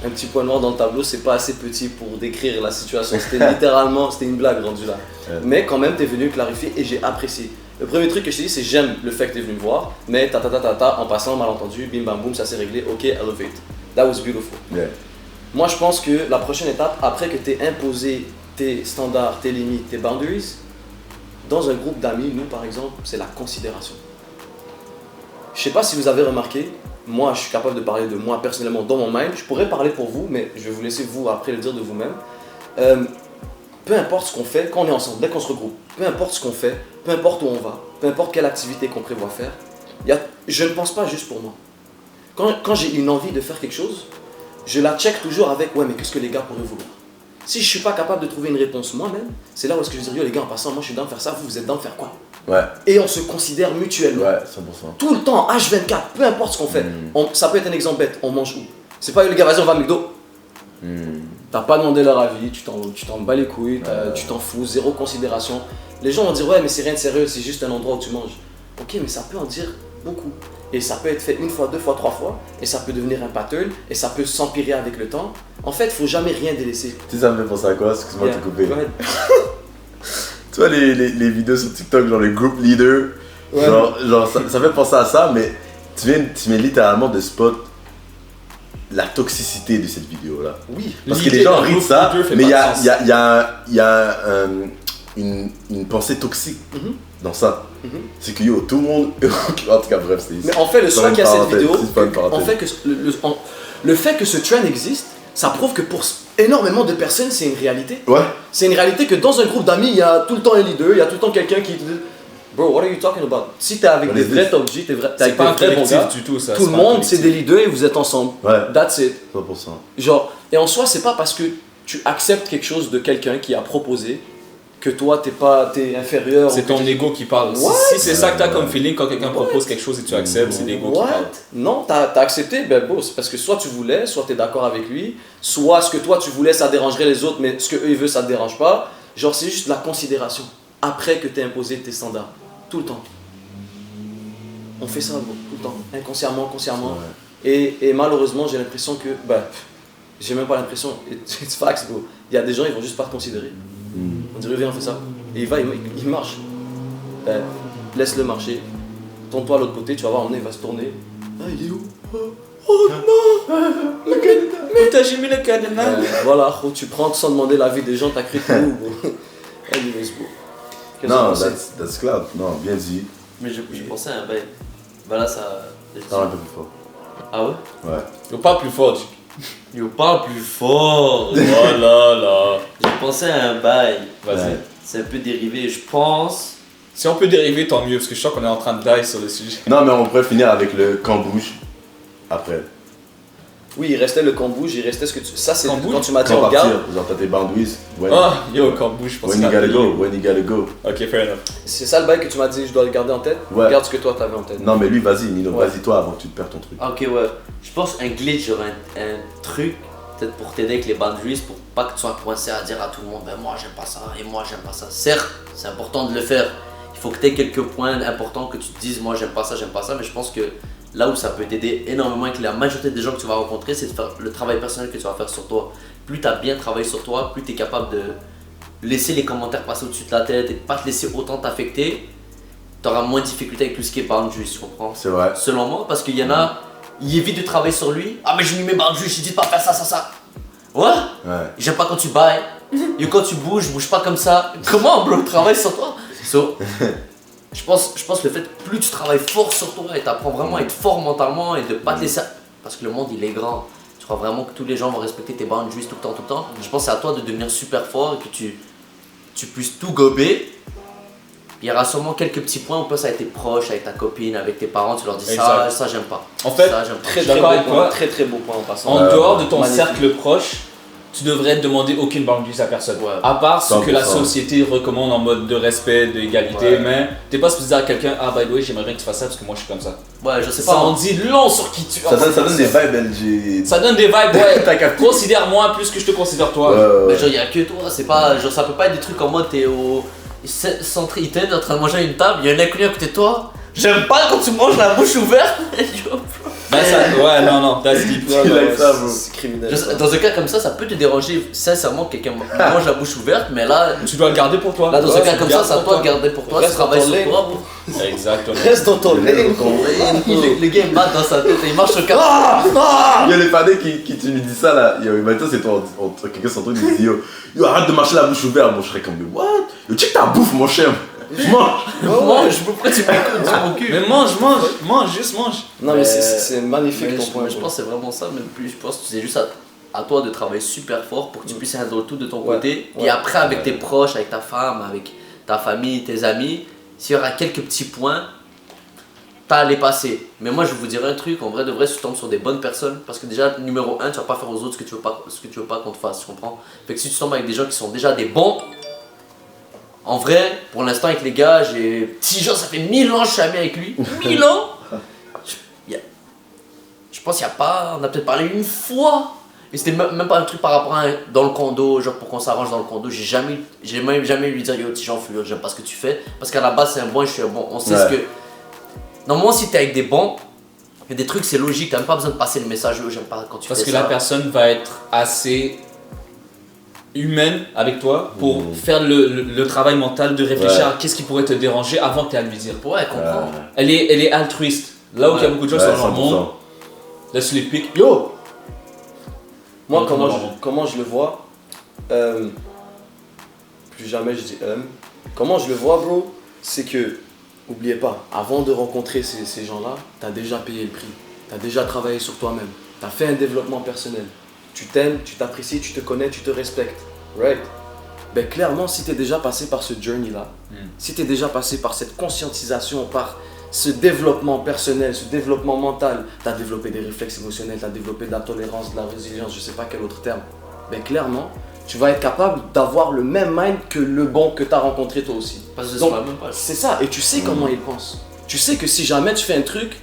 un petit point noir dans le tableau. C'est pas assez petit pour décrire la situation. C'était littéralement, c'était une blague rendue là. Ouais. Mais quand même, t'es venu clarifier et j'ai apprécié. Le premier truc que je t'ai dit, c'est j'aime le fait que t'es venu me voir, mais en passant, malentendu, bim bam boum, ça s'est réglé, ok, elevate. That was beautiful. Yeah. Moi, je pense que la prochaine étape, après que t'aies imposé tes standards, tes limites, tes boundaries, dans un groupe d'amis, nous par exemple, c'est la considération. Je sais pas si vous avez remarqué, moi je suis capable de parler de moi personnellement dans mon mind, je pourrais parler pour vous, mais je vais vous laisser vous après le dire de vous-même. Peu importe ce qu'on fait, quand on est ensemble, dès qu'on se regroupe, peu importe ce qu'on fait, peu importe où on va, peu importe quelle activité qu'on prévoit faire, je ne pense pas juste pour moi. Quand j'ai une envie de faire quelque chose, je la check toujours avec ouais mais qu'est-ce que les gars pourraient vouloir. Si je suis pas capable de trouver une réponse moi-même, c'est là où est-ce que je dis yo les gars en passant, moi je suis dans de faire ça, vous êtes dans de faire quoi? Ouais. Et on se considère mutuellement. Ouais, 100%. Tout le temps, H24, peu importe ce qu'on fait. Ça peut être un exemple bête, on mange où? C'est pas les gars, vas-y on va à McDo. T'as pas demandé leur avis, tu t'en bats les couilles, tu t'en fous, zéro considération. Les gens vont dire ouais mais c'est rien de sérieux, c'est juste un endroit où tu manges. Ok mais ça peut en dire beaucoup. Et ça peut être fait une fois, deux fois, trois fois, et ça peut devenir un pattern, et ça peut s'empirer avec le temps. En fait, faut jamais rien délaisser. Tu sais, ça me fait penser à quoi? Excuse-moi de te couper. Go ahead. Tu vois les vidéos sur TikTok, genre les group leaders, Ouais. genre ça fait penser à ça, mais tu viens littéralement de spot la toxicité de cette vidéo-là. Oui. Parce que L'idée les gens d'un rient de groupe ça, leader fait mais il pas de y a une pensée toxique dans ça. C'est que yo, tout le monde. En tout cas, bref, c'est. Mais en fait, le c'est soir une qu'il y a cette parenthèse, vidéo, c'est pas une parenthèse. en fait que le fait que ce trend existe, ça prouve que pour énormément de personnes, c'est une réalité. Ouais. C'est une réalité que dans un groupe d'amis, il y a tout le temps un leader, il y a tout le temps quelqu'un qui te dit bro, what are you talking about? Si t'es avec What des is vrais this? top G, t'es C'est avec pas un des vrais bons gars, collectif du tout ça. tout le monde c'est des leaders et vous êtes ensemble. Ouais. That's it. 100%. Genre, et en soi, c'est pas parce que tu acceptes quelque chose de quelqu'un qui a proposé que toi t'es inférieur. C'est ou ton que ego qui parle. What? Si c'est ça que t'as comme feeling quand quelqu'un propose quelque chose et tu acceptes, c'est l'ego qui What? parle. Non, t'as accepté, ben bon, c'est parce que soit tu voulais, soit t'es d'accord avec lui, soit ce que toi tu voulais ça dérangerait les autres, mais ce que eux ils veulent ça te dérange pas. Genre, c'est juste la considération après que t'aies imposé tes standards. Tout le temps. On fait ça, bro, tout le temps, inconsciemment, consciemment. Ouais. Et malheureusement, j'ai l'impression que, bah, j'ai même pas l'impression, it's facts, bro. Il y a des gens, ils vont juste pas te considérer. On dirait, viens, on fait ça. Et il marche. Laisse-le marcher. Tourne-toi à l'autre côté, tu vas voir, il va se tourner. Ah, il est où? Oh non! J'ai mis le cadenas. Voilà, tu prends sans demander l'avis des gens, t'as cru tout, bro. Anyways, bro. Qu'est-ce que Non, vous pensez? that's cloud. Non, bien dit. Mais je pensais à un bail. Bah là, ça. Parle un peu plus fort. Ah ouais? Ouais. Yo, pas plus fort. Yo, parle plus fort! Voilà là. J'ai pensé à un bail. Vas-y. Ouais. C'est un peu dérivé, je pense. Si on peut dériver, tant mieux, parce que je sens qu'on est en train de die sur le sujet. Non, mais on pourrait finir avec le cambouge après. Oui, il restait le cambouge, il restait ce que tu. Ça, c'est Cambouge? quand tu m'as dit, Quand on regarde. partir, genre t'as tes boundaries. When, Ah, yo, quand bouge, je pense when you gotta go, when you gotta go. Ok, fair enough. C'est ça le bail que tu m'as dit, je dois le garder en tête. Ouais. Regarde ce que toi t'avais en tête. Non, mais lui, vas-y, Nino, Ouais. vas-y toi avant que tu te perds ton truc. Ah, ok, ouais. Je pense un glitch, genre un truc, peut-être pour t'aider avec les boundaries, pour pas que tu sois coincé à dire à tout le monde, ben moi j'aime pas ça et moi j'aime pas ça. Certes, c'est important de le faire. Il faut que tu aies quelques points importants que tu te dises, moi j'aime pas ça, mais je pense que là où ça peut t'aider énormément avec la majorité des gens que tu vas rencontrer, c'est de faire le travail personnel que tu vas faire sur toi. Plus tu as bien travaillé sur toi, plus tu es capable de laisser les commentaires passer au-dessus de la tête et de pas te laisser autant t'affecter, tu auras moins de difficultés avec tout ce qui est boundaries, tu comprends? C'est vrai. Selon moi, parce qu'il y en a, il évite de travailler sur lui. Ah, mais je lui mets boundaries, je lui dis de pas faire ça, ça, ça. Ouais? Ouais. J'aime pas quand tu bailles. Et quand tu bouges, bouge pas comme ça. Comment, bro? Travaille sur toi. So, je pense le fait que plus tu travailles fort sur toi et t'apprends vraiment à être fort mentalement et de pas te laisser. Parce que le monde il est grand. Tu crois vraiment que tous les gens vont respecter tes boundaries tout le temps. Je pense que c'est à toi de devenir super fort et que tu puisses tout gober. Il y aura sûrement quelques petits points où ça avec tes proches, avec ta copine, avec tes parents, tu leur dis ça, Exact. ça j'aime pas. En fait, ça j'aime pas. Très Je suis d'accord avec beau toi. point, très beau point en passant. En dehors de ton magnifique. cercle proche, tu devrais te demander aucune boundaries à personne. Ouais. À part ce que la 100%. société recommande en mode de respect, d'égalité, Ouais. mais t'es pas supposé dire à quelqu'un, ah by the way, j'aimerais bien que tu fasses ça parce que moi je suis comme ça. Ouais, je sais Ça pas. en dit long sur qui tu Ça donne des vibes LG. Ça donne des vibes, ouais. T'as capté. Considère-moi plus que je te considère toi. Mais genre, y'a que toi, c'est pas. Genre, ça peut pas être des trucs en mode t'es au centre Iten en train de manger à une table, y'a un inconnu à côté de toi. J'aime pas quand tu manges la bouche ouverte. Yo, bro. Ben ça, ouais, non, that's deep. Non, non, like ça, bro. c'est criminel. Dans un cas comme ça peut te déranger sincèrement que quelqu'un mange la bouche ouverte, mais là, Tu dois le garder pour toi. là dans un Ouais, cas tu comme le ça, gardes c'est à pour toi de garder pour toi, tu Reste dans travailles ton sur lane. toi. Exactement. Reste dans ton lane. Le gars il mate dans sa tête, il marche sur quatre. Il y a les panais qui tu lui dis ça là, yo, maintenant c'est toi, quelqu'un s'entoure, il dit yo, arrête de marcher la bouche ouverte, bon je serais comme mais what? Yo, check ta bouffe mon cher, mange! Mange, pourquoi tu m'écoutes sur mon cul? Mais mange, juste mange. Non, mais c'est magnifique Mais ton je point. pense que c'est vraiment ça, même plus. Je pense que c'est juste à toi de travailler super fort pour que tu puisses handle tout de ton Ouais, côté. ouais. Et après, avec tes proches, avec ta femme, avec ta famille, tes amis, s'il y aura quelques petits points, t'as à les passer. Mais moi, je vais vous dire un truc, en vrai de vrai, si tu tombes sur des bonnes personnes, parce que déjà, numéro 1, tu vas pas faire aux autres ce que tu veux pas qu'on te fasse, tu comprends? Fait que si tu tombes avec des gens qui sont déjà des bons, en vrai, pour l'instant, avec les gars, j'ai petit genre, ça fait 1000 ans que je suis ami avec lui. 1000 ans! Je pense qu'il y a pas. On a peut-être parlé une fois. Et c'était même pas un truc par rapport à dans le condo, genre pour qu'on s'arrange dans le condo. J'ai même jamais lui dire yo, petit Jean Fulio, j'aime pas ce que tu fais. Parce qu'à la base, c'est un bon et je suis un bon. On sait Ouais. ce que. Normalement, si t'es avec des bons, il y a des trucs, c'est logique. T'as même pas besoin de passer le message yo, j'aime pas quand tu Parce fais que ça. la personne va être assez humaine avec toi pour faire le travail mental de réfléchir Ouais. à qu'est-ce qui pourrait te déranger avant que tu aies à lui dire. Ouais, comprends. Elle est altruiste. Là où il y a beaucoup de gens qui Ouais, sont dans le 100%. monde, laisse les pics. Yo! Moi, Non, comment je le vois, plus jamais je dis comment je le vois, bro, c'est que, oubliez pas, avant de rencontrer ces gens-là, t'as déjà payé le prix, t'as déjà travaillé sur toi-même, t'as fait un développement personnel, tu t'aimes, tu t'apprécies, tu te connais, tu te respectes, right? Ben clairement, si t'es déjà passé par ce journey-là, si t'es déjà passé par cette conscientisation, par ce développement personnel, ce développement mental, tu as développé des réflexes émotionnels, tu as développé de la tolérance, de la résilience, je sais pas quel autre terme. Ben clairement, tu vas être capable d'avoir le même mind que le bon que tu as rencontré toi aussi. Parce que c'est Donc, sur la même page. c'est ça, et tu sais comment il pense. Tu sais que si jamais tu fais un truc,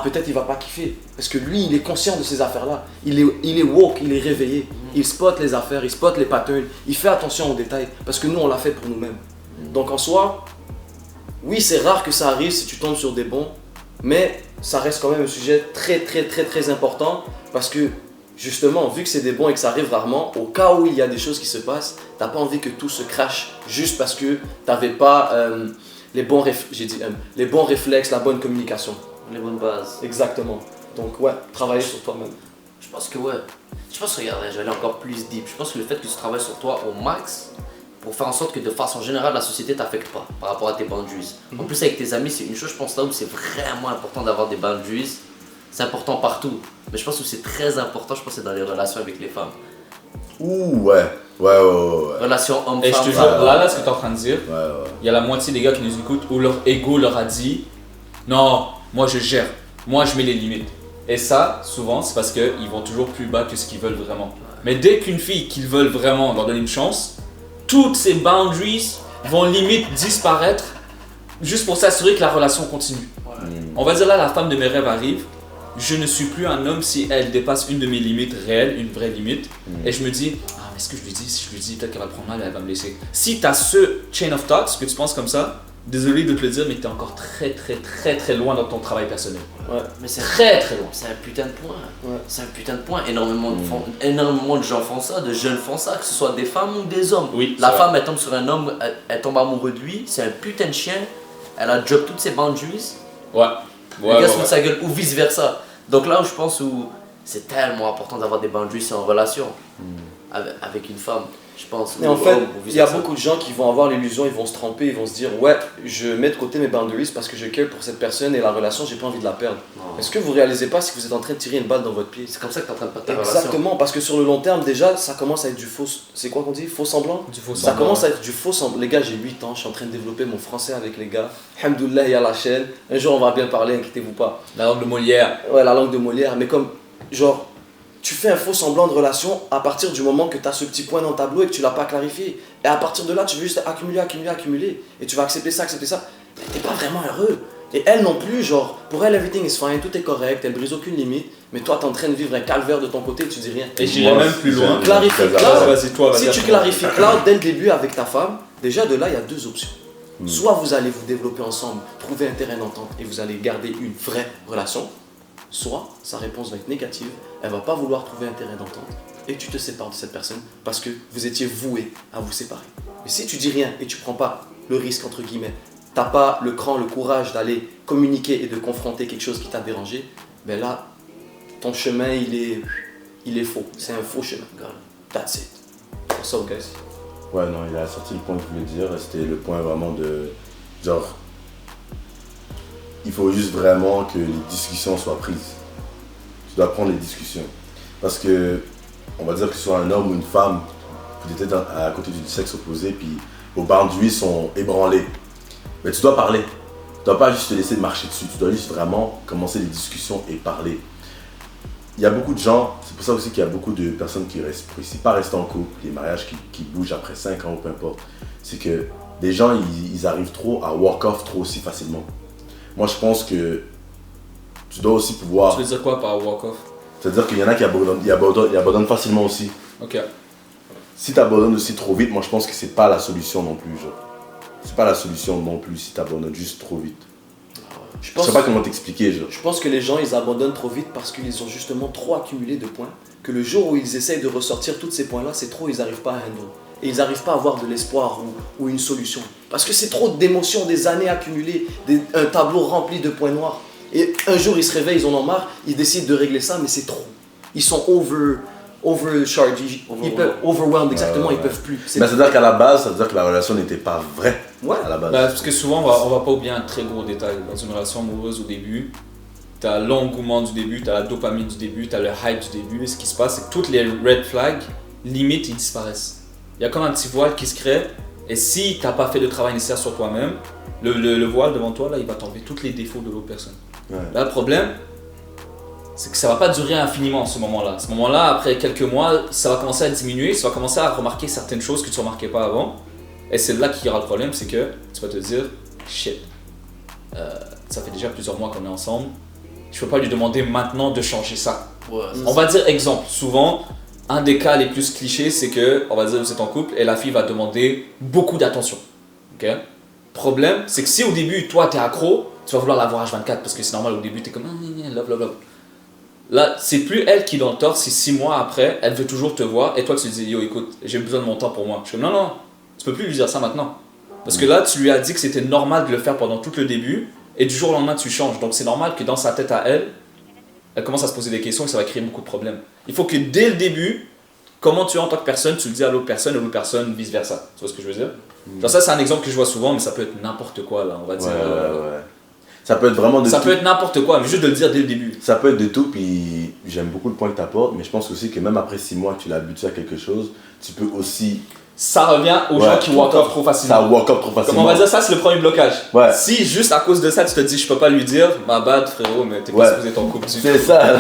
peut-être il va pas kiffer. Parce que lui, il est conscient de ces affaires-là. Il est woke, il est réveillé. Il spot les affaires, il spot les patterns, il fait attention aux détails. Parce que nous, on l'a fait pour nous-mêmes. Donc en soi, oui, c'est rare que ça arrive si tu tombes sur des bons, mais ça reste quand même un sujet très important parce que justement, vu que c'est des bons et que ça arrive rarement, au cas où il y a des choses qui se passent, t'as pas envie que tout se crache juste parce que t'avais pas les bons réflexes, la bonne communication. Les bonnes bases. Exactement. Donc ouais, travailler sur toi-même. Je pense que ouais. Je pense que regarde, j'allais encore plus deep. Je pense que le fait que tu travailles sur toi au max pour faire en sorte que de façon générale la société t'affecte pas par rapport à tes boundaries. En plus avec tes amis, c'est une chose je pense là où c'est vraiment important d'avoir des boundaries. C'est important partout. Mais je pense que c'est très important, je pense que c'est dans les relations avec les femmes. Ouh, ouais. Relations Et je te hommes-femmes. jure, là, ce que tu es en train de dire, Ouais. il y a la moitié des gars qui nous écoutent où leur ego leur a dit non, moi je gère, moi je mets les limites. Et ça, souvent, c'est parce qu'ils vont toujours plus bas que ce qu'ils veulent vraiment. Mais dès qu'une fille qu'ils veulent vraiment leur donne une chance, toutes ces boundaries vont limite disparaître juste pour s'assurer que la relation continue. On va dire là, la femme de mes rêves arrive, je ne suis plus un homme si elle dépasse une de mes limites réelles, une vraie limite, et je me dis, mais est-ce que je lui dis, si je lui dis, peut-être qu'elle va le prendre mal et elle va me laisser. Si tu as ce chain of thoughts, que tu penses comme ça, désolé de te le dire, mais tu es encore très loin dans ton travail personnel. Ouais. Mais c'est Très loin. C'est un putain de point. Ouais. C'est un putain de point. Énormément de gens font ça, de jeunes font ça, que ce soit des femmes ou des hommes. Oui, La c'est femme, elle tombe sur un homme, elle tombe amoureux de lui, c'est un putain de chien, elle a drop toutes ses boundaries, Ouais. le gars se fout de sa gueule, ou vice versa. Donc là où je pense où c'est tellement important d'avoir des boundaries en relation avec une femme, je pense. Et ou en fait, homme, ou il y a vice-versa. beaucoup de gens qui vont avoir l'illusion, ils vont se tromper, ils vont se dire ouais, je mets de côté mes boundaries parce que je care pour cette personne et la relation, j'ai pas envie de la perdre. Non. Est-ce que vous réalisez pas si vous êtes en train de tirer une balle dans votre pied? C'est comme ça que t'es en train de perdre ta relation. Exactement, parce que sur le long terme, déjà, ça commence à être du faux. C'est quoi qu'on dit? Faux semblant? Du faux Ça semblant, commence ouais. à être du faux semblant. Les gars, j'ai 8 ans, je suis en train de développer mon français avec les gars. Alhamdoulilah, il y a la chaîne. Un jour, on va bien parler, inquiétez-vous pas. La langue de Molière. Ouais, la langue de Molière, mais comme, genre, tu fais un faux semblant de relation à partir du moment que tu as ce petit point dans le tableau et que tu l'as pas clarifié. Et à partir de là, tu veux juste accumuler. Et tu vas accepter ça. Mais t'es pas vraiment heureux. Et elle non plus, genre, pour elle, everything is fine, tout est correct, elle brise aucune limite. Mais toi, t'es en train de vivre un calvaire de ton côté et tu dis rien. Et j'irai même plus loin. Clarifie Vas-y, cloud. Vas-y, toi, vas-y. Si tu clarifies cloud dès le début avec ta femme, déjà de là, il y a deux options. Soit vous allez vous développer ensemble, trouver un terrain d'entente et vous allez garder une vraie relation. soit sa réponse va être négative, elle va pas vouloir trouver un terrain d'entente, et tu te sépares de cette personne parce que vous étiez voués à vous séparer. Mais si tu dis rien et tu prends pas le risque, entre guillemets, t'as pas le cran, le courage d'aller communiquer et de confronter quelque chose qui t'a dérangé, ben là, ton chemin, il est faux. C'est un faux chemin. That's it. That's all, guys. Ouais, non, il a sorti le point que je voulais dire. C'était le point vraiment de. Genre. Il faut juste vraiment que les discussions soient prises. Tu dois prendre les discussions. Parce que, on va dire que ce soit un homme ou une femme, vous êtes à côté du sexe opposé, puis vos boundaries sont ébranlées. Mais tu dois parler. Tu dois pas juste te laisser marcher dessus. Tu dois juste vraiment commencer les discussions et parler. Il y a beaucoup de gens, c'est pour ça aussi qu'il y a beaucoup de personnes qui restent, pour ici, pas rester en couple, les mariages qui bougent après 5 ans ou peu importe. C'est que des gens, ils arrivent trop à walk off trop aussi facilement. Moi, je pense que tu dois aussi pouvoir. Tu veux dire quoi par walk off? C'est-à-dire qu'il y en a qui abandonnent facilement aussi. Ok. Si tu abandonnes aussi trop vite, moi je pense que c'est pas la solution non plus. Genre. C'est pas la solution non plus si tu abandonnes juste trop vite. Je sais pas comment t'expliquer. Genre. Je pense que les gens, ils abandonnent trop vite parce qu'ils ont justement trop accumulé de points, que le jour où ils essayent de ressortir tous ces points-là, c'est trop, ils n'arrivent pas à handle. Et ils n'arrivent pas à avoir de l'espoir ou une solution. Parce que c'est trop d'émotions, des années accumulées, un tableau rempli de points noirs. Et un jour, ils se réveillent, ils en ont marre, ils décident de régler ça, mais c'est trop. Ils sont overcharged, ils peuvent overwhelmed, exactement, ils peuvent plus. Mais ça veut dire qu'à la base, ça veut dire que la relation n'était pas vraie. Ouais. À la base. Bah, parce que souvent, on va pas oublier un très gros détail. Dans une relation amoureuse au début, t'as l'engouement du début, t'as la dopamine du début, t'as le hype du début. Et ce qui se passe, c'est que toutes les red flags, limite, ils disparaissent. Il y a comme un petit voile qui se crée. Et si t'as pas fait de travail nécessaire sur toi-même, le voile devant toi, là, il va t'enlever tous les défauts de l'autre personne. Ouais. Là, le problème, c'est que ça va pas durer infiniment à ce moment-là. À ce moment-là, après quelques mois, ça va commencer à diminuer, tu vas commencer à remarquer certaines choses que tu remarquais pas avant. Et c'est là qu'il y aura le problème, c'est que tu vas te dire, shit, ça fait déjà plusieurs mois qu'on est ensemble, je peux pas lui demander maintenant de changer ça. Ouais, On va dire exemple, souvent, un des cas les plus clichés, c'est que, on va dire vous êtes en couple et la fille va demander beaucoup d'attention. Ok? Problème, c'est que si au début, toi t'es accro, tu vas vouloir la voir H24 parce que c'est normal, au début t'es comme love, love, love. Là, c'est plus elle qui est dans le tort, c'est 6 mois après, elle veut toujours te voir et toi tu lui dis yo écoute, j'ai besoin de mon temps pour moi. Je suis comme non, tu peux plus lui dire ça maintenant. Parce que là, tu lui as dit que c'était normal de le faire pendant tout le début et du jour au lendemain tu changes. Donc c'est normal que dans sa tête à elle, elle commence à se poser des questions et ça va créer beaucoup de problèmes. Il faut que dès le début, comment tu es en tant que personne, tu le dis à l'autre personne et l'autre personne vice versa. Tu vois ce que je veux dire? Genre ça c'est un exemple que je vois souvent, mais ça peut être n'importe quoi là, on va dire. Ouais. Ça peut être vraiment de ça tout. peut être n'importe quoi, mais juste de le dire dès le début. Ça peut être de tout, puis j'aime beaucoup le point que tu apportes, mais je pense aussi que même après 6 mois que tu l'as habitué à quelque chose, tu peux aussi. Ça revient aux gens qui walk off trop facilement. Ça walk off trop facilement. Comme on va dire ça, c'est le premier blocage. Ouais. Si juste à cause de ça, tu te dis je peux pas lui dire, ma bad frérot, mais t'es pas supposé être en couple du tout. C'est ça.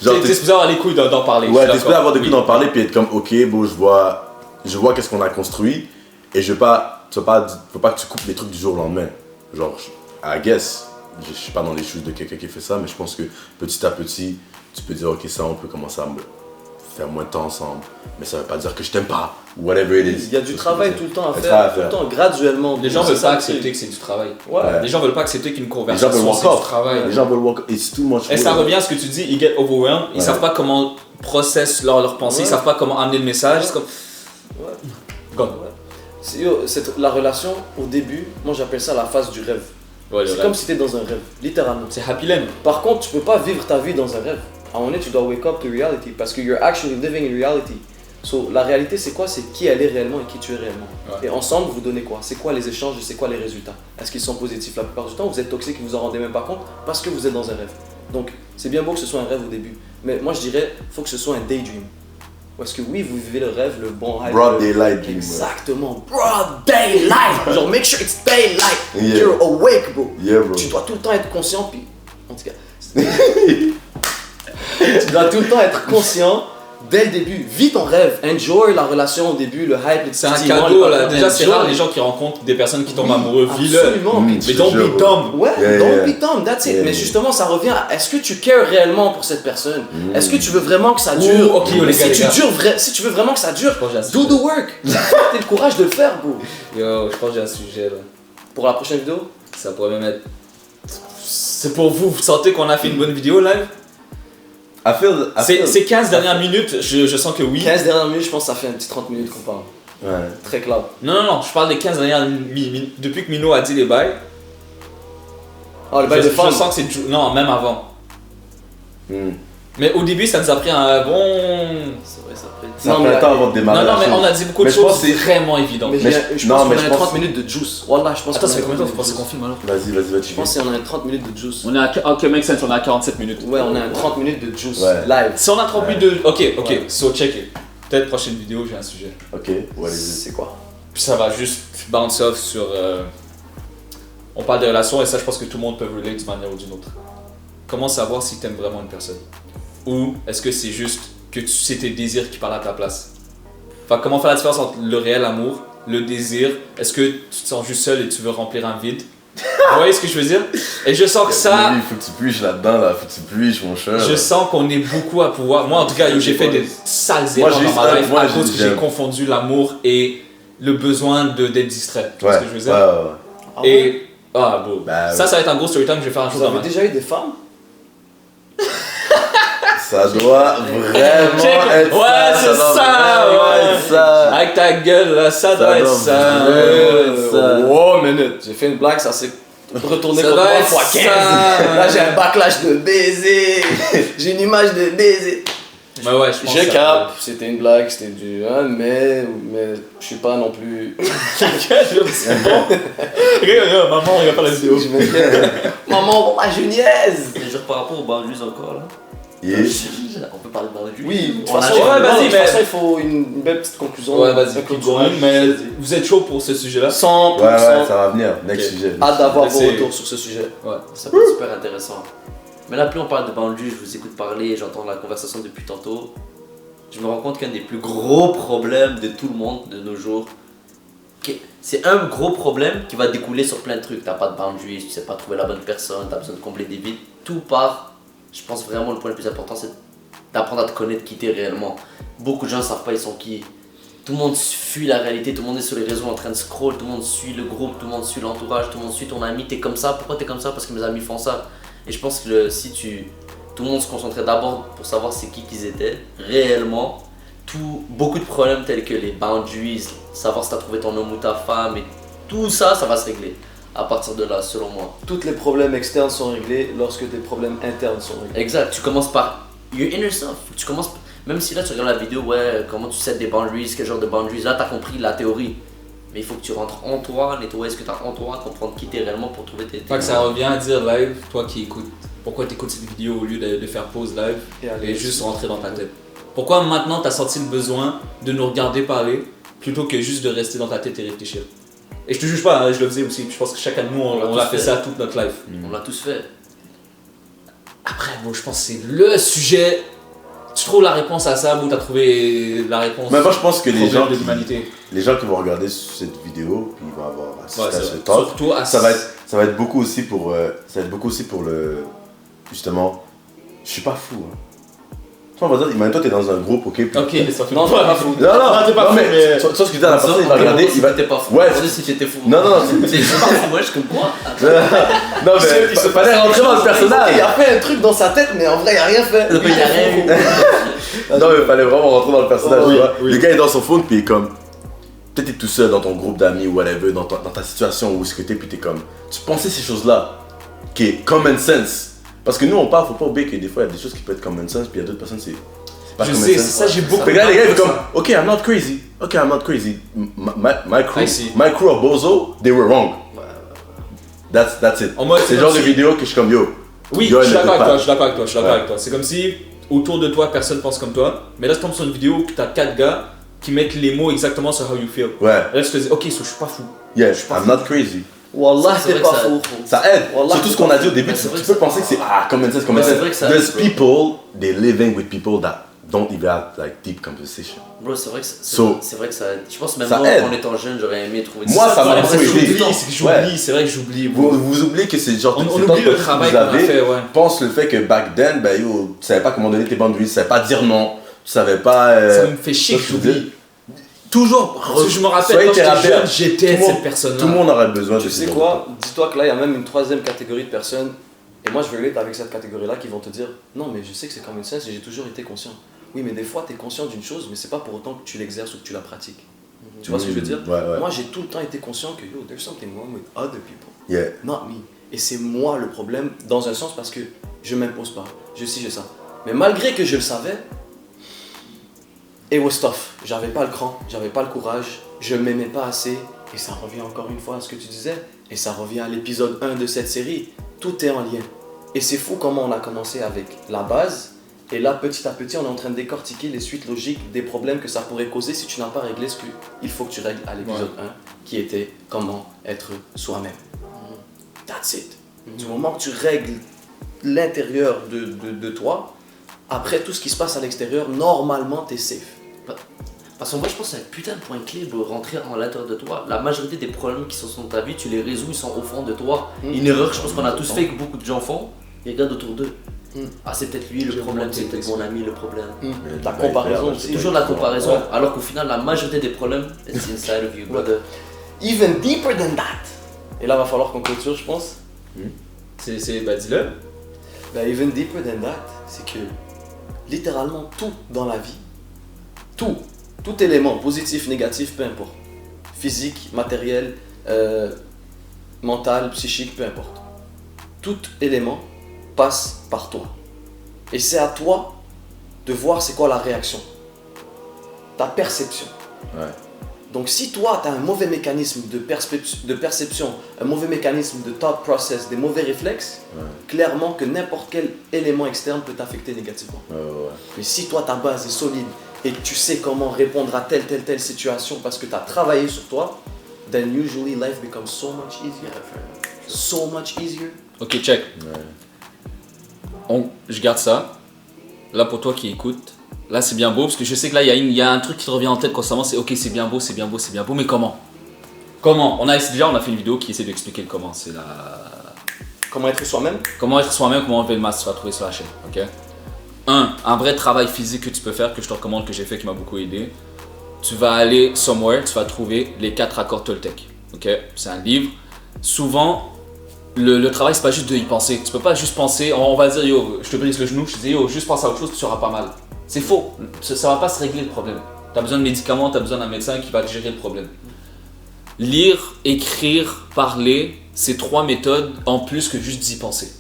Genre t'es supposé avoir les couilles d'en parler. Ouais, t'es supposé avoir des couilles d'en parler, puis être comme ok, bon, je vois qu'est-ce qu'on a construit, et faut pas que tu coupes les trucs du jour au lendemain. Genre, I guess. Je suis pas dans les choses de quelqu'un qui fait ça, mais je pense que petit à petit, tu peux dire ok, ça on peut commencer à faire moins de temps ensemble, mais ça veut pas dire que je t'aime pas, whatever it is. Il y a du travail tout le temps à Il y a faire, ça à tout le faire. temps, graduellement. Les gens C'est veulent ça pas le truc. accepter que c'est du travail. Ouais. Les gens veulent pas accepter qu'une Les gens conversation veulent walk c'est du off. travail. Les gens veulent walk off. It's too much. Et ça revient à ce que tu dis, ils get overwhelmed, ils Ouais. savent pas comment process leur pensée, Ouais. ils savent pas comment amener le message. C'est comme... Ouais. Comme... La relation, au début, moi j'appelle ça la phase du rêve. Ouais, C'est comme si t'es dans un rêve, littéralement. c'est happy land. Par contre, tu peux pas vivre ta vie dans un rêve. À un moment donné, tu dois wake up to reality parce que you're actually living in reality. So, la réalité, c'est quoi? C'est qui elle est réellement et qui tu es réellement. Ouais. Et ensemble, vous donnez quoi? C'est quoi les échanges et c'est quoi les résultats? Est-ce qu'ils sont positifs? La plupart du temps, vous êtes toxique et vous en rendez même pas compte parce que vous êtes dans un rêve. Donc, c'est bien beau que ce soit un rêve au début. Mais moi, je dirais, faut que ce soit un daydream. Parce que oui, vous vivez le rêve, le bon rêve. Broad daylight dream. Exactement. Broad daylight. Genre, make sure it's daylight. Yeah. You're awake, bro. Yeah, bro. Tu dois tout le temps être conscient, puis. En tout cas. Tu dois tout le temps être conscient dès le début. Vis ton rêve. Enjoy la relation au début, le hype, les C'est un petits moments, cadeau les là. partenaires. Déjà c'est Enjoy. rare les gens qui rencontrent des personnes qui tombent Oui, amoureux. Vis-le. absolument. Mm. Mais don't be dumb. Ouais, Yeah, don't yeah. be dumb, that's it. Yeah, Mais yeah. justement, ça revient à est-ce que tu cares réellement pour cette personne? Mm. Est-ce que tu veux vraiment que ça dure? ok, Mais les si, gars. si tu veux vraiment que ça dure, Je pense que j'ai un do sujet. the work. T'as le courage de le faire, bro. Yo, je pense que j'ai un sujet là. Pour la prochaine vidéo, Ça pourrait même être C'est pour vous, vous sentez qu'on a fait une bonne vidéo live? I feel- Ces 15 dernières minutes, je sens que oui. 15 dernières minutes, je pense que ça fait un petit 30 minutes qu'on parle. Ouais. Très clair. Non, je parle des 15 dernières minutes. Depuis que Mino a dit les bails, Ah, le bail de je femme. sens que c'est... Non, même avant. Hmm. Mais au début, ça nous a pris un bon... C'est vrai, ça peut être. Ça Non, prend mais- le temps avant de démarrer. Non, la mais chose. on a dit beaucoup de Mais je pense choses que c'est- vraiment évidentes. Mais Mais je non, pense mais qu'on je a pense- 30 minutes de juice. Wallah, je pense Attends, qu'on ça a fait combien de temps 30 qu'on se minutes de confirme alors? Vas-y, tu Je pense qu'on a 30 minutes de juice. On est à... Ok, make sense, on est à 47 minutes. Ouais, on a 30 minutes de juice. Ouais. Live. Si on a 30 minutes de... Ok, Ouais. so check it. Peut-être prochaine vidéo, j'ai un sujet. Ok, ouais, allez-y. C'est quoi? Puis ça va juste bounce off sur... On parle des relations et ça, je pense que tout le monde peut relate d'une manière ou d'une autre. Comment savoir si t'aimes vraiment une personne? Ou est-ce que c'est juste que c'est tes désirs qui parlent à ta place? Enfin, comment faire la différence entre le réel amour, le désir? Est-ce que tu te sens juste seul et tu veux remplir un vide? Vous voyez ce que je veux dire? Et je sens que ça... Il faut que tu puiches là-dedans, là. Faut que tu puiches, mon cher. Je sens qu'on est beaucoup à pouvoir. Moi, en tout cas, j'ai fait des sales Moi, erreurs j'ai dans ma juste- life moi, à j'ai- cause que j'ai j'aime. confondu l'amour et le besoin d'être distrait. Tu vois Ouais, ce que je veux dire? ouais. Ah ouais? Et. Ah, beau. Bah, ça va être un gros story time que je vais faire un jour Vous dans avez ma vie. déjà eu des femmes? Ça doit vraiment Check. être Ouais, ça. c'est doit ça, vraiment ouais. être ça. Avec ta gueule, là, ça doit doit être ça. vraiment- ça. Wow, minute. J'ai fait une blague, ça s'est retourné Ça contre doit moi être fois 15. ça. Là, j'ai un backlash de baiser. J'ai une image de baiser. Mais ouais, je pense Je que cap, c'était une blague, c'était du. Hein, mais je suis pas non plus. c'est bon. Regarde, maman, regarde pas la vidéo. Je m'inquiète. Maman, pour ma geniaise! Mais genre par rapport aux boundaries encore là. Yeah. On peut parler de boundaries. Oui, de toute On a- façon, Ouais, vas-y, de toute mais- façon, il faut une belle petite conclusion. Ouais, vas-y, Un keep clôturage. going, mais vous êtes chaud pour ce sujet-là? 100%. Ouais, ça va venir. Next Ok. sujet. Hâte d'avoir vos C'est- retours sur ce sujet. Ouais. Ça peut être super intéressant. Mais là, plus on parle de boundaries, je vous écoute parler, j'entends la conversation depuis tantôt. Je me rends compte qu'un des plus gros problèmes de tout le monde de nos jours, c'est un gros problème qui va découler sur plein de trucs. T'as pas de boundaries, tu sais pas trouver la bonne personne, t'as besoin de combler des vides. Tout part, je pense vraiment le point le plus important, c'est d'apprendre à te connaître qui t'es réellement. Beaucoup de gens savent pas ils sont qui. Tout le monde fuit la réalité, tout le monde est sur les réseaux en train de scroll, tout le monde suit le groupe, tout le monde suit l'entourage, tout le monde suit ton ami. T'es comme ça, pourquoi t'es comme ça? Parce que mes amis font ça. Et je pense que tout le monde se concentrait d'abord pour savoir c'est qui qu'ils étaient réellement. Beaucoup de problèmes tels que les boundaries, savoir si t'as trouvé ton homme ou ta femme, et tout ça, ça va se régler à partir de là, selon moi. Tous les problèmes externes sont réglés lorsque tes problèmes internes sont réglés. Exact, tu commences par your inner self. Tu commences, même si là tu regardes la vidéo, ouais, comment tu set des boundaries, quel genre de boundaries, là t'as compris la théorie. Mais il faut que tu rentres en toi, nettoyer ce que t'as en toi, comprendre qui t'es réellement pour trouver tes. Fait que ça revient à dire live, toi qui écoutes, pourquoi t'écoutes cette vidéo au lieu de faire pause live et juste rentrer dans ta tête. Pourquoi maintenant t'as senti le besoin de nous regarder parler plutôt que juste de rester dans ta tête et réfléchir? Et je te juge pas, hein, je le faisais aussi, je pense que chacun de nous on l'a a tous fait fait. ça toute notre life. On l'a tous fait. Après, bon, je pense que c'est le sujet. Tu trouves la réponse à ça ou t'as trouvé la réponse Mais moi, je pense que au les problème gens, de l'humanité? les gens qui vont regarder cette vidéo, puis ils vont avoir assisté Ouais, à c'est ce vrai. talk, Surtout à ça va être beaucoup aussi pour le justement, je suis pas fou. Hein. Toi, on va dire, imagine toi t'es dans un groupe, ok. Puis... Ok, mais ça fait Non, pas fou. Non, t'es pas fou, mais- tu vois ce que je dis à la personne, il va regarder, il va. T'es pas fou. Ouais. Moi, si t'étais fou. Non, non, C'est pas fou, moi je suis comme quoi? non mais fallait rentrer dans le Il personnage. a fait un truc dans sa tête, mais en vrai, il a rien fait. Il y a rien eu. Non mais fallait vraiment rentrer dans le personnage, Oui, tu vois. oui. Le gars est dans son phone, puis il est comme. Peut-être t'es tout seul dans ton groupe d'amis ou whatever, dans ta situation où est-ce que t'es, puis t'es comme. Tu pensais ces choses-là, qui est common sense. Parce que nous on parle, faut pas oublier que des fois il y a des choses qui peuvent être common sense, puis il y a d'autres personnes c'est pas Je common sais, sense. c'est ça, j'ai beaucoup. Fait que là, les gars, ils de sont comme, ça. ok, I'm not crazy. Ok, I'm not crazy. My crew, I see. my crew of Bozo, they were wrong. That's it. En mode, C'est le genre de vidéo que je suis comme, yo. Oui, yo, je suis elle ne d'accord avec peut toi, pas. je suis d'accord avec toi, je suis d'accord Ouais. avec toi. C'est comme si autour de toi personne pense comme toi, mais là tu tombes sur une vidéo que t'as 4 gars qui mettent les mots exactement sur how you feel. Ouais, Et là tu te dis, ok, so, je suis pas fou. yeah, pas I'm fou. not crazy. Wallah, C'est t'es vrai pas que ça- fou. Ça aide. Wallah, Surtout ce qu'on a dit au début, Ouais, tu c'est vrai tu que peux ça- penser que c'est common sense, common Ouais, c'est sense. vrai que ça There's aide, people, they living with people that don't even have like deep conversation. Bro, c'est vrai que So, c'est vrai que ça aide. Je pense même ça moi, aide. en étant jeune, j'aurais aimé trouver Moi, ça m'a Ouais, beaucoup c'est que aidé. j'oublie, c'est que j'oublie, c'est vrai que j'oublie. Vous oubliez que c'est genre On c'est oublie tant le que travail vous qu'on a avez, fait, ouais. pense le fait que back then, ben yo, tu savais pas comment donner tes boundaries, tu savais pas dire non, tu savais pas. Ça me fait chier que ça, je veux dire, j'oublie. Toujours. Parce que je me rappelle soyez quand j'étais thérapeute. jeune, j'étais Tout le monde- cette personne-là. Tout le monde aurait besoin de Tu ce sais genre quoi? Dis-toi que là, il y a même une troisième catégorie de personnes Et moi, je vais être avec cette catégorie-là qui vont te dire non, mais je sais que c'est common sense et j'ai toujours été conscient. Oui, mais des fois, tu es conscient d'une chose, mais c'est pas pour autant que tu l'exerces ou que tu la pratiques. Tu vois ce que je veux dire? Ouais. Moi, j'ai tout le temps été conscient que yo, there's something wrong with other people, Yeah. not me. Et c'est moi le problème, dans un sens, parce que je m'impose pas. Je sais, je ça. Mais malgré que je le savais, it was tough. J'avais pas le cran, j'avais pas le courage, je m'aimais pas assez. Et ça revient encore une fois à ce que tu disais. Et ça revient à l'épisode 1 de cette série. Tout est en lien. Et c'est fou comment on a commencé avec la base. Et là, petit à petit, on est en train de décortiquer les suites logiques des problèmes que ça pourrait causer si tu n'as pas réglé ce qu'il faut que tu règles à l'épisode 1, qui était comment être soi-même. That's it. Du moment que tu règles l'intérieur de toi, après tout ce qui se passe à l'extérieur, normalement, t'es safe. Parce qu'en vrai, je pense que c'est un putain de point clé pour rentrer en l'intérieur de toi. La majorité des problèmes qui sont dans ta vie, tu les résous, ils sont au fond de toi. Une erreur, je pense qu'on a tous fait, que beaucoup de gens font, ils regardent autour d'eux. Ah, c'est peut-être lui le problème, c'est peut-être mon ami le problème. La comparaison C'est aussi. toujours la comparaison, alors qu'au final, la majorité des problèmes, c'est inside of you, brother. Even deeper than that. Et là, va falloir qu'on clôture, je pense. Bah dis-le. Bah, even deeper than that, c'est que littéralement tout dans la vie, tout élément, positif, négatif, peu importe, physique, matériel, mental, psychique, peu importe, tout élément passe par toi. Et c'est à toi de voir c'est quoi la réaction, ta perception. Ouais. Donc si toi, tu as un mauvais mécanisme de perception, un mauvais mécanisme de thought process, des mauvais réflexes, clairement que n'importe quel élément externe peut t'affecter négativement. Mais si toi, ta base est solide et que tu sais comment répondre à telle situation parce que tu as travaillé sur toi, then usually life becomes so much easier. So much easier. Ok, check. Je garde ça. Là, pour toi qui écoutes, là c'est bien beau parce que je sais que là il y a un truc qui te revient en tête constamment, c'est ok, c'est bien beau, mais comment? Comment? On a fait une vidéo qui essaie d'expliquer le comment. C'est Comment être soi-même? comment être soi-même, comment enlever le masque, tu vas trouver sur la chaîne. Ok. Un vrai travail physique que tu peux faire, que je te recommande, que j'ai fait, qui m'a beaucoup aidé. Tu vas aller somewhere, tu vas trouver les 4 accords Toltec. Ok. C'est un livre. Souvent, le travail, c'est pas juste de y penser. Tu peux pas juste penser, on va dire yo, je te brise le genou, je te dis yo, juste pense à autre chose, tu seras pas mal. C'est faux, ça va pas se régler le problème. Tu as besoin de médicaments, tu as besoin d'un médecin qui va te gérer le problème. Lire, écrire, parler, c'est 3 méthodes en plus que juste d'y penser.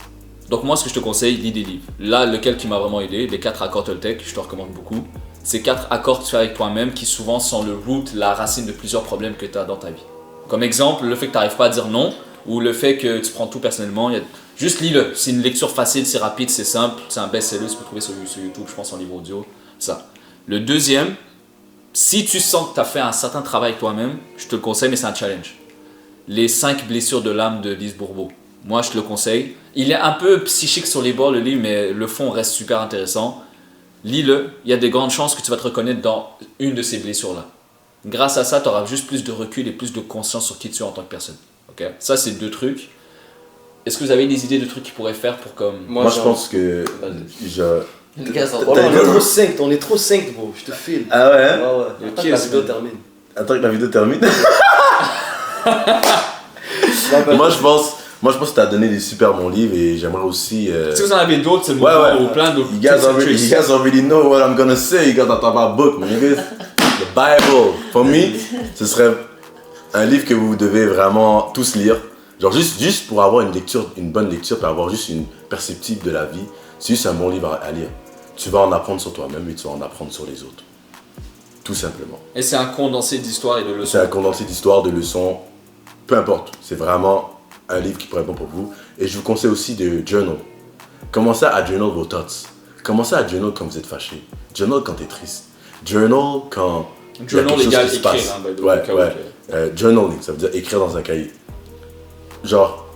Donc moi, ce que je te conseille, lis des livres. Là, lequel qui m'a vraiment aidé, les 4 accords Toltec, je te recommande beaucoup. Ces 4 accords que tu fais avec toi-même qui souvent sont le root, la racine de plusieurs problèmes que tu as dans ta vie. Comme exemple, le fait que tu n'arrives pas à dire non, ou le fait que tu prends tout personnellement. Juste lis-le, c'est une lecture facile, c'est rapide, c'est simple, c'est un best-seller, tu peux trouver sur YouTube, je pense en livre audio, ça. Le deuxième, si tu sens que tu as fait un certain travail avec toi-même, je te le conseille, mais c'est un challenge. Les 5 blessures de l'âme de Lise Bourbeau. Moi, je te le conseille. Il est un peu psychique sur les bords, le livre, mais le fond reste super intéressant. Lis-le, il y a de grandes chances que tu vas te reconnaître dans une de ces blessures-là. Grâce à ça, tu auras juste plus de recul et plus de conscience sur qui tu es en tant que personne. Okay. Ça, c'est 2 trucs. Est-ce que vous avez des idées de trucs qu'ils pourraient faire pour comme... Moi, je pense que... On est trop synced, bro, je te file. Ah ouais, hein? Ouais. Attends que la vidéo termine. Attends que la vidéo termine. Moi, je pense que tu as donné des super bons livres et j'aimerais aussi... Si vous en avez d'autres, c'est bon, ou plein d'autres. You guys already know what I'm gonna say. You guys are talking about book, man. The Bible. For me, ce serait un livre que vous devez vraiment tous lire. Genre juste pour avoir une bonne lecture, pour avoir juste une perspective de la vie. C'est juste un bon livre à lire. Tu vas en apprendre sur toi-même et tu vas en apprendre sur les autres. Tout simplement. Et c'est un condensé d'histoire et de leçons. C'est un condensé d'histoire, de leçons. Peu importe. C'est vraiment un livre qui pourrait être bon pour vous. Et je vous conseille aussi de journal. Commencez à journal vos thoughts. Commencez à journal quand vous êtes fâché. Journal quand tu es triste. Journal quand il y a quelque chose qui se passe. Journaling, ça veut dire écrire dans un cahier. Genre,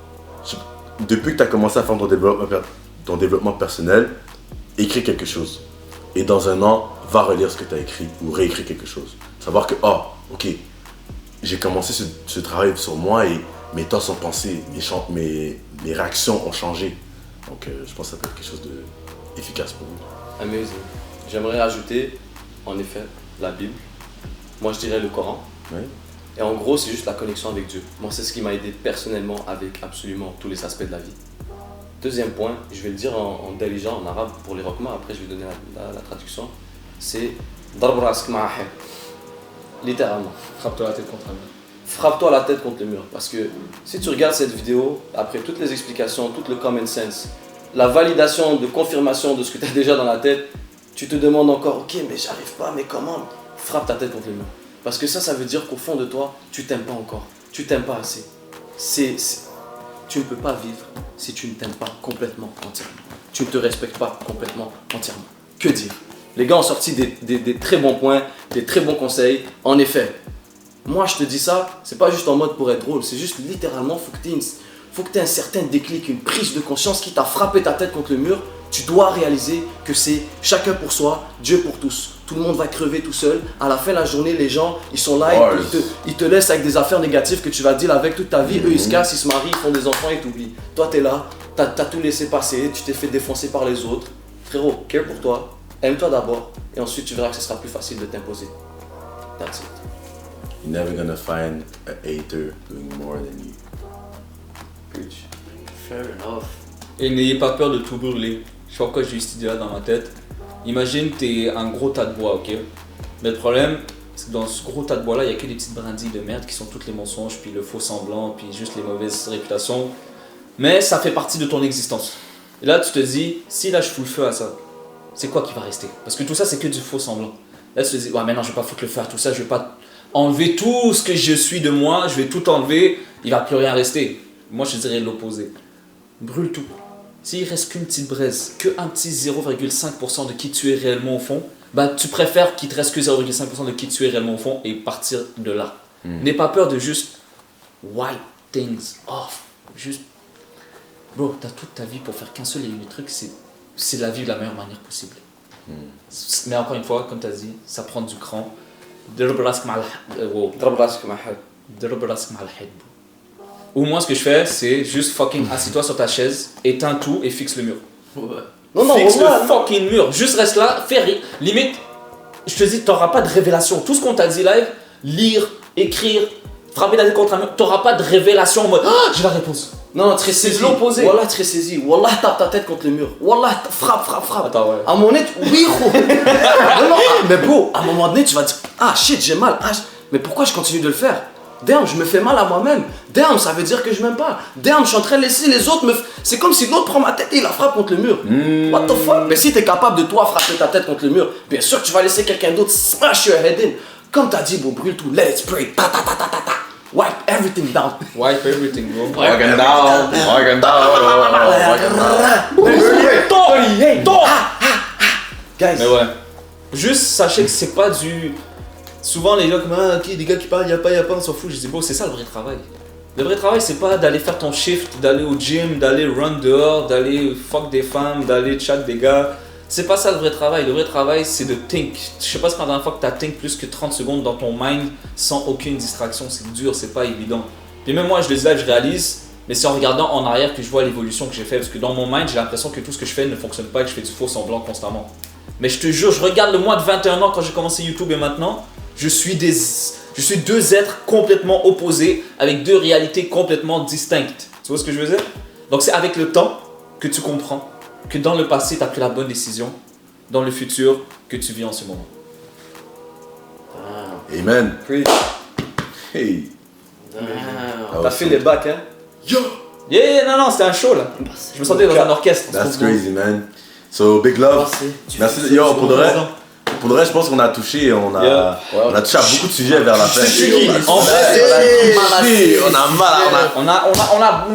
depuis que tu as commencé à faire ton développement personnel, écris quelque chose. Et dans un an, va relire ce que tu as écrit ou réécris quelque chose. Savoir que, oh, ok, j'ai commencé ce travail sur moi et mes thoughts ont pensé, mes réactions ont changé. Donc, je pense que ça peut être quelque chose d'efficace pour vous. Amazing. J'aimerais ajouter, en effet, la Bible. Moi, je dirais le Coran. Oui. Et en gros, c'est juste la connexion avec Dieu. Moi, c'est ce qui m'a aidé personnellement avec absolument tous les aspects de la vie. Deuxième point, je vais le dire en dalijan, en arabe pour les rockma, après je vais donner la traduction. C'est darb rask ma'ahir. Littéralement. Frappe-toi la tête contre un mur. Frappe-toi la tête contre le mur. Parce que si tu regardes cette vidéo, après toutes les explications, tout le common sense, la validation de confirmation de ce que tu as déjà dans la tête, tu te demandes encore, ok, mais j'arrive pas, mais comment? Frappe ta tête contre le mur. Parce que ça veut dire qu'au fond de toi, tu t'aimes pas encore. Tu t'aimes pas assez. Tu ne peux pas vivre si tu ne t'aimes pas complètement, entièrement. Tu ne te respectes pas complètement, entièrement. Que dire? Les gars ont sorti des très bons points, des très bons conseils. En effet, moi je te dis ça, c'est pas juste en mode pour être drôle, c'est juste littéralement, faut que tu aies un certain déclic, une prise de conscience qui t'a frappé ta tête contre le mur. Tu dois réaliser que c'est chacun pour soi, Dieu pour tous. Tout le monde va crever tout seul. À la fin de la journée, les gens, ils sont là, ils te laissent avec des affaires négatives que tu vas deal avec toute ta vie. Eux, ils se cassent, ils se marient, ils font des enfants et t'oublient. Toi, t'es là, t'as tout laissé passer, tu t'es fait défoncer par les autres. Frérot, care pour toi, aime-toi d'abord, et ensuite tu verras que ce sera plus facile de t'imposer. That's it. You're never gonna find a hater doing more than you. Preach. Fair enough. Et n'ayez pas peur de tout brûler. Je sais pas pourquoi j'ai eu cette idée là dans ma tête. Imagine t'es un gros tas de bois, ok? Mais le problème, c'est que dans ce gros tas de bois là, il y a que des petites brindilles de merde qui sont toutes les mensonges, puis le faux semblant, puis juste les mauvaises réputations. Mais ça fait partie de ton existence. Et là tu te dis, si là je fous le feu à ça, c'est quoi qui va rester? Parce que tout ça c'est que du faux semblant. Là tu te dis, ouais mais non je vais pas foutre le feu à tout ça, je vais pas enlever tout ce que je suis de moi, je vais tout enlever, il va plus rien rester. Moi je dirais l'opposé. Brûle tout. S'il reste qu'une petite braise, qu'un petit 0,5% de qui tu es réellement au fond, bah tu préfères qu'il te reste que 0,5% de qui tu es réellement au fond et partir de là. N'aie pas peur de juste wipe things off. Juste, bro, t'as toute ta vie pour faire qu'un seul et unique truc, c'est la vie de la meilleure manière possible. Mais encore une fois, comme tu as dit, ça prend du cran. Ou moi, ce que je fais, c'est juste fucking assis-toi sur ta chaise, éteins tout et fixe le mur. Ouais. Fixe le fucking mur. Juste reste là, fais rire. Limite, je te dis, t'auras pas de révélation. Tout ce qu'on t'a dit live, lire, écrire, frapper la tête contre un mur, t'auras pas de révélation en mode j'ai la réponse. Non, très saisi. C'est l'opposé. Wallah, très saisi. Wallah, tape ta tête contre le mur. Wallah, frappe. Attends, ouais. À un moment donné, oui, gros. Non, mais bro, à un moment donné, tu vas dire, ah shit, j'ai mal. Ah, mais pourquoi je continue de le faire? Damn, je me fais mal à moi-même. Damn, ça veut dire que je m'aime pas. Damn, je suis en train de laisser les autres me... C'est comme si l'autre prend ma tête et il la frappe contre le mur. What the fuck? Mais si t'es capable de toi frapper ta tête contre le mur, bien sûr que tu vas laisser quelqu'un d'autre smash your head in. Comme t'as dit, bro, brûle tout. Let it spray. Ta. Wipe everything down. Wipe everything, bro. Walking down. Guys. Mais ouais. Juste sachez que c'est pas du. Souvent les gens comme ok, des gars qui parlent, y'a pas, on s'en fout. Je dis bon, c'est ça le vrai travail. Le vrai travail, c'est pas d'aller faire ton shift, d'aller au gym, d'aller run dehors, d'aller fuck des femmes, d'aller chat des gars. C'est pas ça le vrai travail. Le vrai travail, c'est de think. Je sais pas si c'est la dernière fois que t'as think plus que 30 secondes dans ton mind sans aucune distraction. C'est dur, c'est pas évident. Puis même moi, je le dis là, je réalise, mais c'est en regardant en arrière que je vois l'évolution que j'ai fait. Parce que dans mon mind, j'ai l'impression que tout ce que je fais ne fonctionne pas et que je fais du faux semblant constamment. Mais je te jure, je regarde le mois de 21 ans quand j'ai commencé YouTube et maintenant, je suis deux êtres complètement opposés avec deux réalités complètement distinctes. Tu vois ce que je veux dire? Donc c'est avec le temps que tu comprends que dans le passé, tu as pris la bonne décision, dans le futur, que tu vis en ce moment. Amen. Preach. Hey. T'as fait les bacs, hein? Yeah, non, c'était un show là. Je me sentais dans un orchestre. That's crazy, man. So, big love. Merci. Yo, pour de vrai, je pense qu'on a touché, on a touché à beaucoup de sujets vers la fin. En vrai, On a mal. on a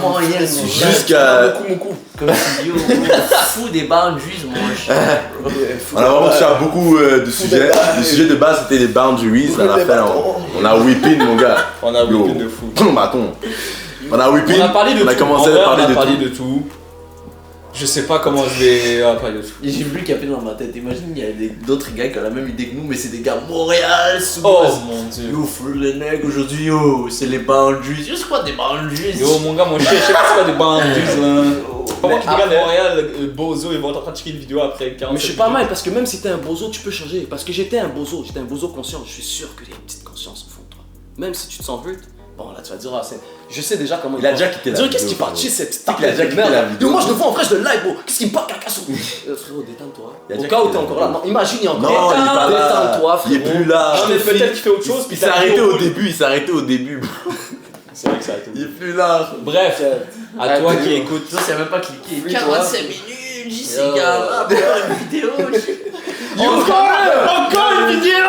Moyen le sujet. Jusqu'à. beaucoup. Comme si yo, fou des boundaries, mon cher. On a vraiment touché à beaucoup de sujets. Le sujet de base c'était les boundaries. À la fin, on a whipping, mon gars. On a Yo. whipping de fou. Bâton. On a whipping. On a parlé de On a tout. commencé En vrai, à parler on a de parlé tout. de tout. Je sais pas comment je vais parler de tout. Et j'ai vu qu'il y avait dans ma tête. Imagine, il y a d'autres gars qui ont la même idée que nous, mais c'est des gars Montréal, sous Oh mon dieu. Yo, frère les nègres aujourd'hui, yo, c'est les boundaries. Yo, c'est quoi des boundaries? Yo mon gars, je sais pas c'est quoi des boundaries là. Comment tu Mais regardes après- Montréal, Bozo, ils vont être en train de checker une vidéo après 40. Mais je suis pas mal parce que même si t'es un bozo, tu peux changer. Parce que j'étais un bozo conscient. Je suis sûr qu'il y a une petite conscience au fond de toi. Même si tu te sens hurt, Bon, là, tu vas dire, je sais déjà comment Il a déjà quitté la vidéo. Qu'est-ce vidéo, qui partit frérot. cette qu'il a déjà quitté la vidéo. Yo, moi, je le vois en vrai, je le like, bro. Qu'est-ce qui me parle, caca sous frérot, détends-toi. Il a Au déjà cas où quitté t'es la encore là. vidéo. Non, imagine, il est encore Non, il est pas là. Détends-toi, Il est frérot. plus là. Non, mais peut-être qu'il fait autre chose. Il s'est arrêté au début, il s'est arrêté au début. C'est vrai que ça a été. Il est plus là. Bref, à toi qui écoutes. Toi, c'est même pas cliqué. Oui, toi. 45 minutes, JC Gala, pour une vidéo. Encore une vidéo.